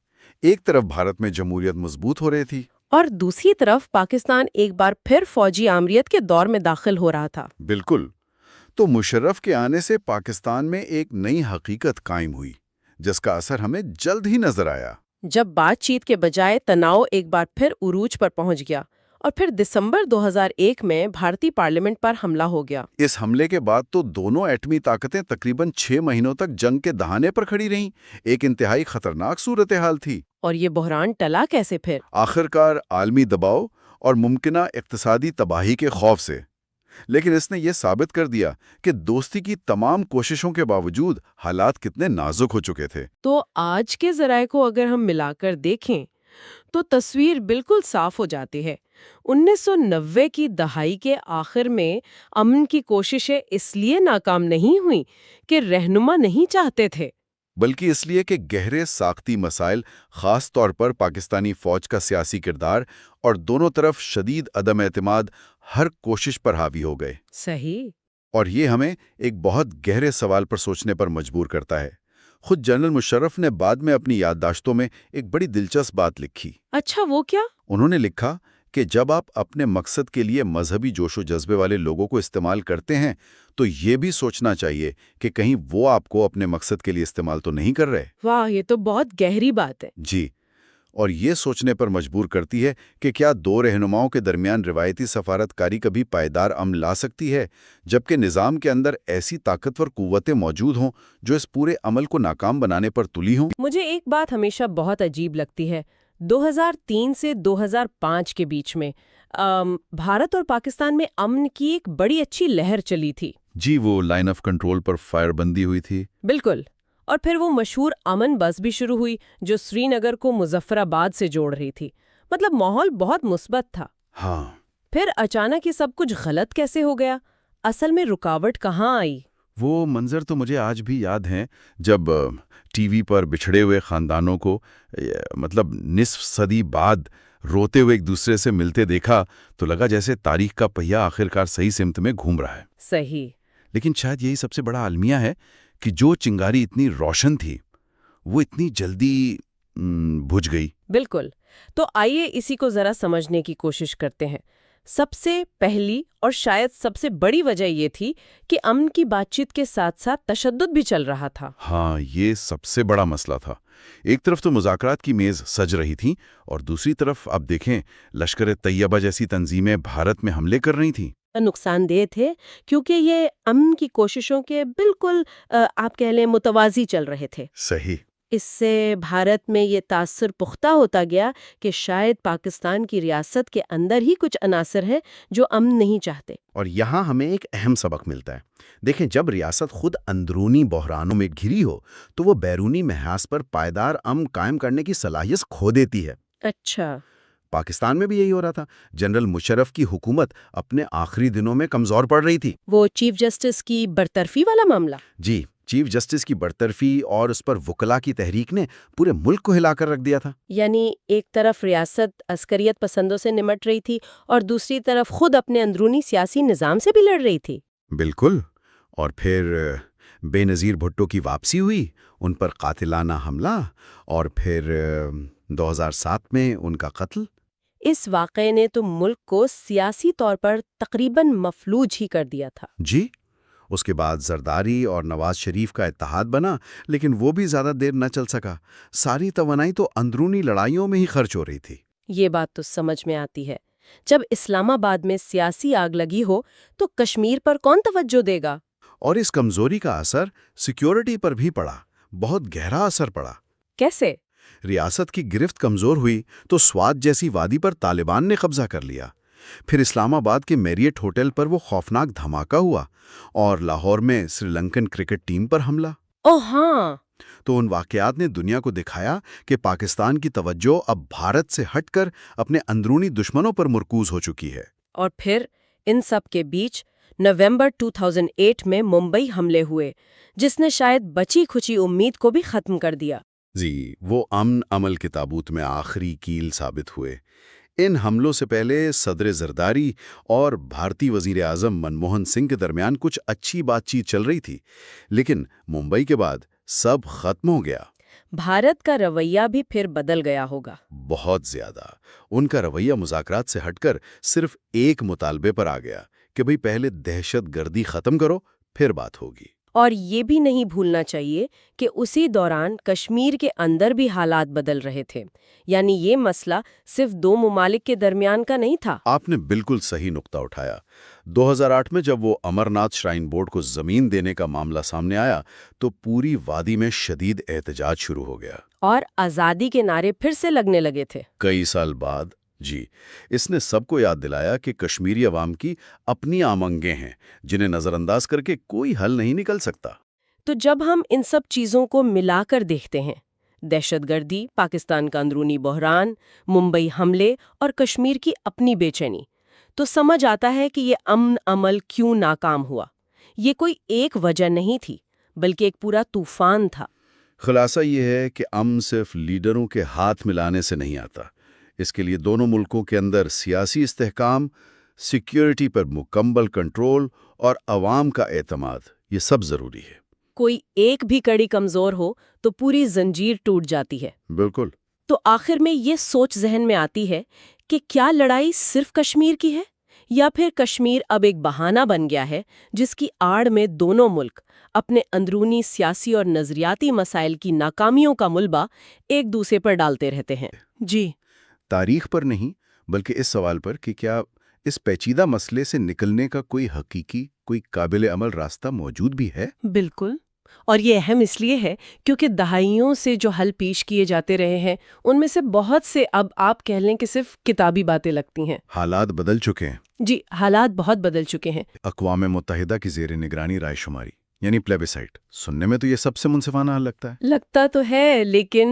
ایک طرف بھارت میں جمہوریت مضبوط ہو رہی تھی اور دوسری طرف پاکستان ایک بار پھر فوجی آمریت کے دور میں داخل ہو رہا تھا۔ بالکل، تو مشرف کے آنے سے پاکستان میں ایک نئی حقیقت قائم ہوئی جس کا اثر ہمیں جلد ہی نظر آیا۔ جب بات چیت کے بجائے تناؤ ایک بار پھر عروج پر پہنچ گیا اور پھر دسمبر 2001 میں بھارتی پارلیمنٹ پر حملہ ہو گیا۔ اس حملے کے بعد تو دونوں ایٹمی طاقتیں تقریباً 6 مہینوں تک جنگ کے دہانے پر کھڑی رہیں۔ ایک انتہائی خطرناک صورتحال تھی۔ اور یہ بحران ٹلا کیسے پھر؟ آخرکار عالمی دباؤ اور ممکنہ اقتصادی تباہی کے خوف سے۔ لیکن اس نے یہ ثابت کر دیا کہ دوستی کی تمام کوششوں کے باوجود حالات کتنے نازک ہو چکے تھے۔ تو آج کے ذرائع کو اگر ہم ملا کر دیکھیں تو تصویر بالکل صاف ہو جاتی ہے۔ 1990 کی دہائی کے آخر میں امن کی کوششیں اس لیے ناکام نہیں ہوئیں کہ رہنما نہیں چاہتے تھے، بلکہ اس لیے کہ گہرے ساختی مسائل، خاص طور پر پاکستانی فوج کا سیاسی کردار اور دونوں طرف شدید عدم اعتماد، ہر کوشش پر حاوی ہو گئے۔ صحیح۔ اور یہ ہمیں ایک بہت گہرے سوال پر سوچنے پر مجبور کرتا ہے۔ خود جنرل مشرف نے بعد میں اپنی یادداشتوں میں ایک بڑی دلچسپ بات لکھی۔ اچھا، وہ کیا؟ انہوں نے لکھا کہ جب آپ اپنے مقصد کے لیے مذہبی جوش و جذبے والے لوگوں کو استعمال کرتے ہیں تو یہ بھی سوچنا چاہیے کہ کہیں وہ آپ کو اپنے مقصد کے لیے استعمال تو نہیں کر رہے۔ واہ، یہ تو بہت گہری بات ہے۔ جی، اور یہ سوچنے پر مجبور کرتی ہے کہ کیا دو رہنماؤں کے درمیان روایتی سفارت کاری کبھی پائیدار امن لا سکتی ہے، جبکہ نظام کے اندر ایسی طاقتور قوتیں موجود ہوں جو اس پورے عمل کو ناکام بنانے پر تلی ہوں۔ مجھے ایک بات ہمیشہ بہت عجیب لگتی ہے۔ 2003 سے 2005 کے بیچ میں بھارت اور پاکستان میں امن کی ایک بڑی اچھی لہر چلی تھی۔ جی، وہ line of control per fire بندی ہوئی تھی۔ بالکل، اور پھر وہ مشہور امن بس بھی شروع ہوئی جو سری نگر کو مظفر آباد سے جوڑ رہی تھی۔ ماحول بہت مثبت تھا۔ ہاں، پھر اچانک یہ سب کچھ غلط کیسے ہو گیا؟ اصل میں رکاوٹ کہاں آئی؟ وہ منظر تو مجھے آج بھی یاد ہیں جب ٹی وی پر بچھڑے ہوئے خاندانوں کو نصف صدی بعد روتے ہوئے ایک دوسرے سے ملتے دیکھا تو لگا جیسے تاریخ کا پہیہ آخرکار صحیح سمت میں گھوم رہا ہے۔ صحیح۔ لیکن شاید یہی سب سے بڑا المیہ ہے کہ جو چنگاری اتنی روشن تھی وہ اتنی جلدی بجھ گئی۔ بالکل۔ تو آئیے اسی کو ذرا سمجھنے کی کوشش کرتے ہیں۔ سب سے پہلی اور شاید سب سے بڑی وجہ یہ تھی کہ امن کی بات چیت کے ساتھ ساتھ تشدد بھی چل رہا تھا۔ ہاں، یہ سب سے بڑا مسئلہ تھا۔ ایک طرف تو مذاکرات کی میز سج رہی تھی اور دوسری طرف آپ دیکھیں لشکر طیبہ جیسی تنظیمیں بھارت میں حملے کر رہی تھیں۔ نقصان دہ تھے کیونکہ یہ امن کی کوششوں کے بالکل آپ کہہ لیں متوازی چل رہے تھے۔ صحیح۔ اس سے بھارت میں یہ تاثر پختہ ہوتا گیا کہ شاید پاکستان کی ریاست کے اندر ہی کچھ عناصر ہیں جو امن نہیں چاہتے۔ اور یہاں ہمیں ایک اہم سبق ملتا ہے۔ دیکھیں، جب ریاست خود اندرونی بحرانوں میں گھری ہو تو وہ بیرونی محاذ پر پائیدار امن قائم کرنے کی صلاحیت کھو دیتی ہے۔ اچھا۔ پاکستان میں بھی یہی ہو رہا تھا۔ جنرل مشرف کی حکومت اپنے آخری دنوں میں کمزور پڑ رہی تھی۔ وہ چیف جسٹس کی برطرفی والا معاملہ؟ جی، چیف جسٹس کی برطرفی اور اس پر وکلاء کی تحریک نے پورے ملک کو ہلا کر رکھ دیا تھا۔ یعنی ایک طرف ریاست عسکریت پسندوں سے نمٹ رہی تھی اور دوسری طرف خود اپنے اندرونی سیاسی نظام سے بھی لڑ رہی تھی۔ بالکل۔ اور پھر بے نظیر بھٹو کی واپسی ہوئی، ان پر قاتلانہ حملہ، اور پھر 2007 میں ان کا قتل۔ اس واقعے نے تو ملک کو سیاسی طور پر تقریباً مفلوج ہی کر دیا تھا۔ جی، اس کے بعد زرداری اور نواز شریف کا اتحاد بنا، لیکن وہ بھی زیادہ دیر نہ چل سکا۔ ساری توانائی تو اندرونی لڑائیوں میں ہی خرچ ہو رہی تھی۔ یہ بات تو سمجھ میں آتی ہے۔ جب اسلام آباد میں سیاسی آگ لگی ہو تو کشمیر پر کون توجہ دے گا؟ اور اس کمزوری کا اثر سیکیورٹی پر بھی پڑا، بہت گہرا اثر پڑا۔ کیسے؟ ریاست کی گرفت کمزور ہوئی تو سوات جیسی وادی پر طالبان نے قبضہ کر لیا۔ پھر اسلام آباد کے میریٹ ہوٹل پر وہ خوفناک دھماکہ ہوا، اور لاہور میں سری لنکن کرکٹ ٹیم پر حملہ۔ اوہ ہاں۔ تو ان واقعات نے دنیا کو دکھایا کہ پاکستان کی توجہ اب بھارت سے ہٹ کر اپنے اندرونی دشمنوں پر مرکوز ہو چکی ہے۔ اور پھر ان سب کے بیچ نومبر 2008 میں ممبئی حملے ہوئے، جس نے شاید بچی کھچی امید کو بھی ختم کر دیا۔ جی، وہ امن عمل کے تابوت میں آخری کیل ثابت ہوئے۔ ان حملوں سے پہلے صدر زرداری اور بھارتی وزیر اعظم منموہن سنگھ کے درمیان کچھ اچھی بات چیت چل رہی تھی، لیکن ممبئی کے بعد سب ختم ہو گیا۔ بھارت کا رویہ بھی پھر بدل گیا ہوگا۔ بہت زیادہ۔ ان کا رویہ مذاکرات سے ہٹ کر صرف ایک مطالبے پر آ گیا کہ بھئی پہلے دہشت گردی ختم کرو، پھر بات ہوگی۔ اور یہ بھی نہیں بھولنا چاہیے کہ اسی دوران کشمیر کے اندر بھی حالات بدل رہے تھے، یعنی یہ مسئلہ صرف دو ممالک کے درمیان کا نہیں تھا۔ آپ نے بالکل صحیح نقطہ اٹھایا۔ 2008 میں جب وہ امرناتھ شرائن بورڈ کو زمین دینے کا معاملہ سامنے آیا تو پوری وادی میں شدید احتجاج شروع ہو گیا، اور آزادی کے نعرے پھر سے لگنے لگے تھے۔ کئی سال بعد۔ جی، اس نے سب کو یاد دلایا کہ کشمیری عوام کی اپنی آمنگیں ہیں جنہیں نظر انداز کر کے کوئی حل نہیں نکل سکتا۔ تو جب ہم ان سب چیزوں کو ملا کر دیکھتے ہیں، دہشت گردی، پاکستان کا اندرونی بحران، ممبئی حملے اور کشمیر کی اپنی بے چینی، تو سمجھ آتا ہے کہ یہ امن عمل کیوں ناکام ہوا۔ یہ کوئی ایک وجہ نہیں تھی، بلکہ ایک پورا طوفان تھا۔ خلاصہ یہ ہے کہ امن صرف لیڈروں کے ہاتھ ملانے سے نہیں آتا۔ اس کے لیے دونوں ملکوں کے اندر سیاسی استحکام، سیکیورٹی پر مکمل کنٹرول اور عوام کا اعتماد، یہ سب ضروری ہے۔ کوئی ایک بھی کڑی کمزور ہو تو پوری زنجیر ٹوٹ جاتی ہے۔ بالکل۔ تو آخر میں یہ سوچ ذہن میں آتی ہے کہ کیا لڑائی صرف کشمیر کی ہے، یا پھر کشمیر اب ایک بہانہ بن گیا ہے جس کی آڑ میں دونوں ملک اپنے اندرونی سیاسی اور نظریاتی مسائل کی ناکامیوں کا ملبہ ایک دوسرے پر ڈالتے رہتے ہیں؟ جی، تاریخ پر نہیں، بلکہ اس سوال پر کہ کیا اس پیچیدہ مسئلے سے نکلنے کا کوئی حقیقی، کوئی قابل عمل راستہ موجود بھی ہے؟ بالکل۔ اور یہ اہم اس لیے ہے کیونکہ دہائیوں سے جو حل پیش کیے جاتے رہے ہیں ان میں سے بہت سے اب آپ کہہ لیں کہ صرف کتابی باتیں لگتی ہیں۔ حالات بدل چکے ہیں۔ جی، حالات بہت بدل چکے ہیں۔ اقوام متحدہ کی زیر نگرانی رائے شماری یعنی پلیبیسائٹ سننے میں تو یہ سب سے منصفانہ حل لگتا ہے۔ لگتا تو ہے، لیکن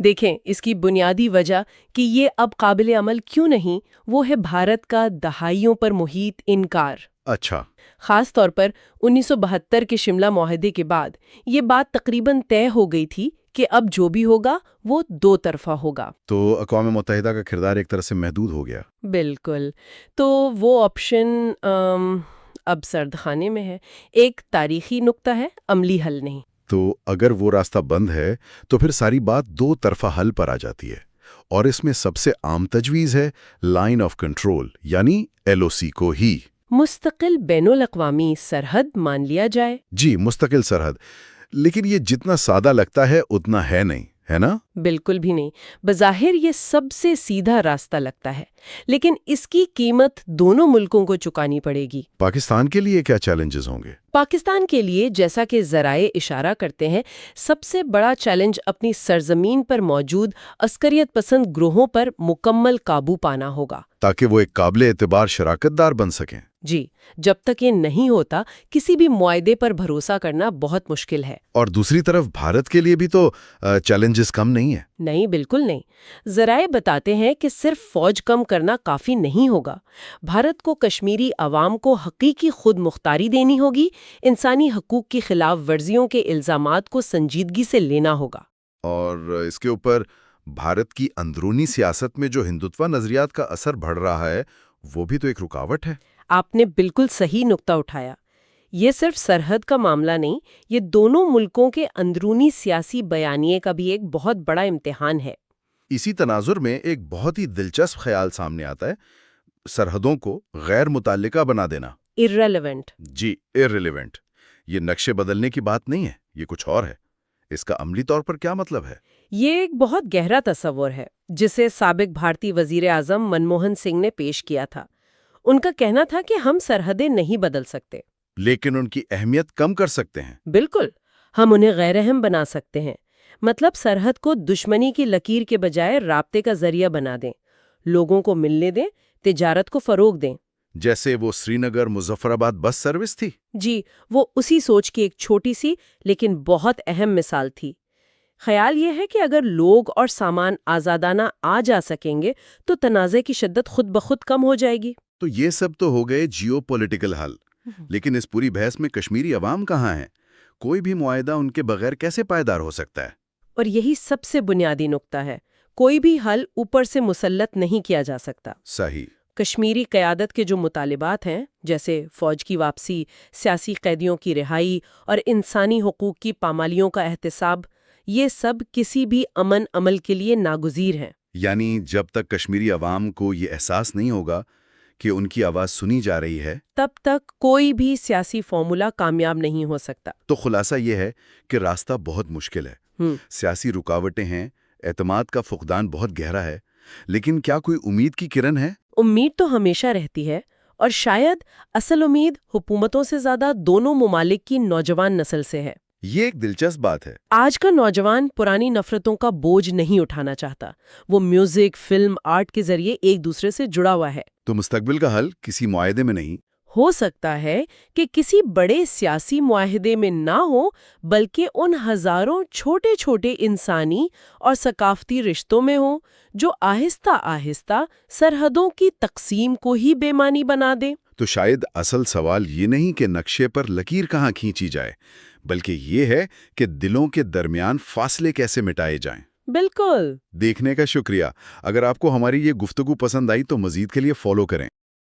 دیکھیں اس کی بنیادی وجہ کہ یہ اب قابل عمل کیوں نہیں، وہ ہے بھارت کا دہائیوں پر محیط انکار۔ اچھا۔ خاص طور پر 1972 کے شملہ معاہدے کے بعد یہ بات تقریباً طے ہو گئی تھی کہ اب جو بھی ہوگا وہ دو طرفہ ہوگا۔ تو اقوام متحدہ کا کردار ایک طرح سے محدود ہو گیا۔ بالکل۔ تو وہ آپشن اب سرد خانے میں ہے۔ ایک تاریخی نقطہ ہے، عملی حل نہیں۔ تو اگر وہ راستہ بند ہے تو پھر ساری بات دو طرفہ حل پر آ جاتی ہے۔ اور اس میں سب سے عام تجویز ہے لائن آف کنٹرول یعنی LOC کو ہی۔ مستقل بین الاقوامی سرحد مان لیا جائے۔ جی، مستقل سرحد، لیکن یہ جتنا سادہ لگتا ہے اتنا ہے نہیں، ہے نا؟ بالکل بھی نہیں۔ بظاہر یہ سب سے سیدھا راستہ لگتا ہے، لیکن اس کی قیمت دونوں ملکوں کو چکانی پڑے گی۔ پاکستان کے لیے کیا چیلنجز ہوں گے؟ پاکستان کے لیے، جیسا کہ ذرائع اشارہ کرتے ہیں، سب سے بڑا چیلنج اپنی سرزمین پر موجود عسکریت پسند گروہوں پر مکمل قابو پانا ہوگا، تاکہ وہ ایک قابل اعتبار شراکت دار بن سکیں۔ جی، جب تک یہ نہیں ہوتا کسی بھی معاہدے پر بھروسہ کرنا بہت مشکل ہے۔ اور دوسری طرف بھارت کے لیے بھی تو چیلنجز کم نہیں ہیں۔ نہیں، بالکل نہیں۔ ذرائع بتاتے ہیں کہ صرف فوج کم کرنا کافی نہیں ہوگا۔ بھارت کو کشمیری عوام کو حقیقی خود مختاری دینی ہوگی، انسانی حقوق کی خلاف ورزیوں کے الزامات کو سنجیدگی سے لینا ہوگا۔ اور اس کے اوپر بھارت کی اندرونی سیاست میں جو ہندوتوا نظریات کا اثر بڑھ رہا ہے وہ بھی تو ایک رکاوٹ ہے۔ آپ نے بالکل صحیح نقطہ اٹھایا۔ یہ صرف سرحد کا معاملہ نہیں، یہ دونوں ملکوں کے اندرونی سیاسی بیانیے کا بھی ایک بہت بڑا امتحان ہے۔ اسی تناظر میں ایک بہت ہی دلچسپ خیال سامنے آتا ہے، سرحدوں کو غیر متعلقہ بنا دینا۔ irrelevant۔ جی، irrelevant۔ یہ نقشے بدلنے کی بات نہیں ہے، یہ کچھ اور ہے۔ اس کا عملی طور پر کیا مطلب ہے؟ یہ ایک بہت گہرا تصور ہے جسے سابق بھارتی وزیر اعظم منموہن سنگھ نے پیش کیا تھا۔ ان کا کہنا تھا کہ ہم سرحدیں نہیں بدل سکتے، لیکن ان کی اہمیت کم کر سکتے ہیں۔ بالکل، ہم انہیں غیر اہم بنا سکتے ہیں۔ مطلب سرحد کو دشمنی کی لکیر کے بجائے رابطے کا ذریعہ بنا دیں، لوگوں کو ملنے دیں، تجارت کو فروغ دیں۔ جیسے وہ سری نگر مظفر آباد بس سروس تھی۔ جی، وہ اسی سوچ کی ایک چھوٹی سی لیکن بہت اہم مثال تھی۔ خیال یہ ہے کہ اگر لوگ اور سامان آزادانہ آ جا سکیں گے تو تنازع کی شدت خود بخود کم ہو جائے گی۔ تو یہ سب تو ہو گئے جیو پولیٹیکل حل، لیکن اس پوری بحث میں کشمیری عوام کہاں ہیں؟ کوئی بھی معاہدہ ان کے بغیر کیسے پائیدار ہو سکتا ہے؟ اور یہی سب سے بنیادی نقطہ ہے، کوئی بھی حل اوپر سے مسلط نہیں کیا جا سکتا۔ صحیح۔ کشمیری قیادت کے جو مطالبات ہیں، جیسے فوج کی واپسی، سیاسی قیدیوں کی رہائی اور انسانی حقوق کی پامالیوں کا احتساب، یہ سب کسی بھی امن عمل کے لیے ناگزیر ہیں۔ یعنی جب تک کشمیری عوام کو یہ احساس نہیں ہوگا کہ ان کی آواز سنی جا رہی ہے، تب تک کوئی بھی سیاسی فارمولا کامیاب نہیں ہو سکتا۔ تو خلاصہ یہ ہے کہ راستہ بہت مشکل ہے، سیاسی رکاوٹیں ہیں، اعتماد کا فقدان بہت گہرا ہے، لیکن کیا کوئی امید کی کرن ہے؟ امید تو ہمیشہ رہتی ہے، اور شاید اصل امید حکومتوں سے زیادہ دونوں ممالک کی نوجوان نسل سے ہے۔ یہ ایک دلچسپ بات ہے۔ آج کا نوجوان پرانی نفرتوں کا بوجھ نہیں اٹھانا چاہتا، وہ میوزک، فلم، آرٹ کے ذریعے ایک دوسرے سے جڑا ہوا ہے۔ تو مستقبل کا حل کسی معاہدے میں نہیں، ہو سکتا ہے کہ کسی بڑے سیاسی معاہدے میں نہ ہو، بلکہ ان ہزاروں چھوٹے چھوٹے انسانی اور ثقافتی رشتوں میں ہوں جو آہستہ آہستہ سرحدوں کی تقسیم کو ہی بے معنی بنا دیں۔ تو شاید اصل سوال یہ نہیں کہ نقشے پر لکیر کہاں کھینچی جائے، بلکہ یہ ہے کہ دلوں کے درمیان فاصلے کیسے مٹائے جائیں۔ بالکل۔ دیکھنے کا شکریہ۔ اگر آپ کو ہماری یہ گفتگو پسند آئی تو مزید کے لیے فالو کریں۔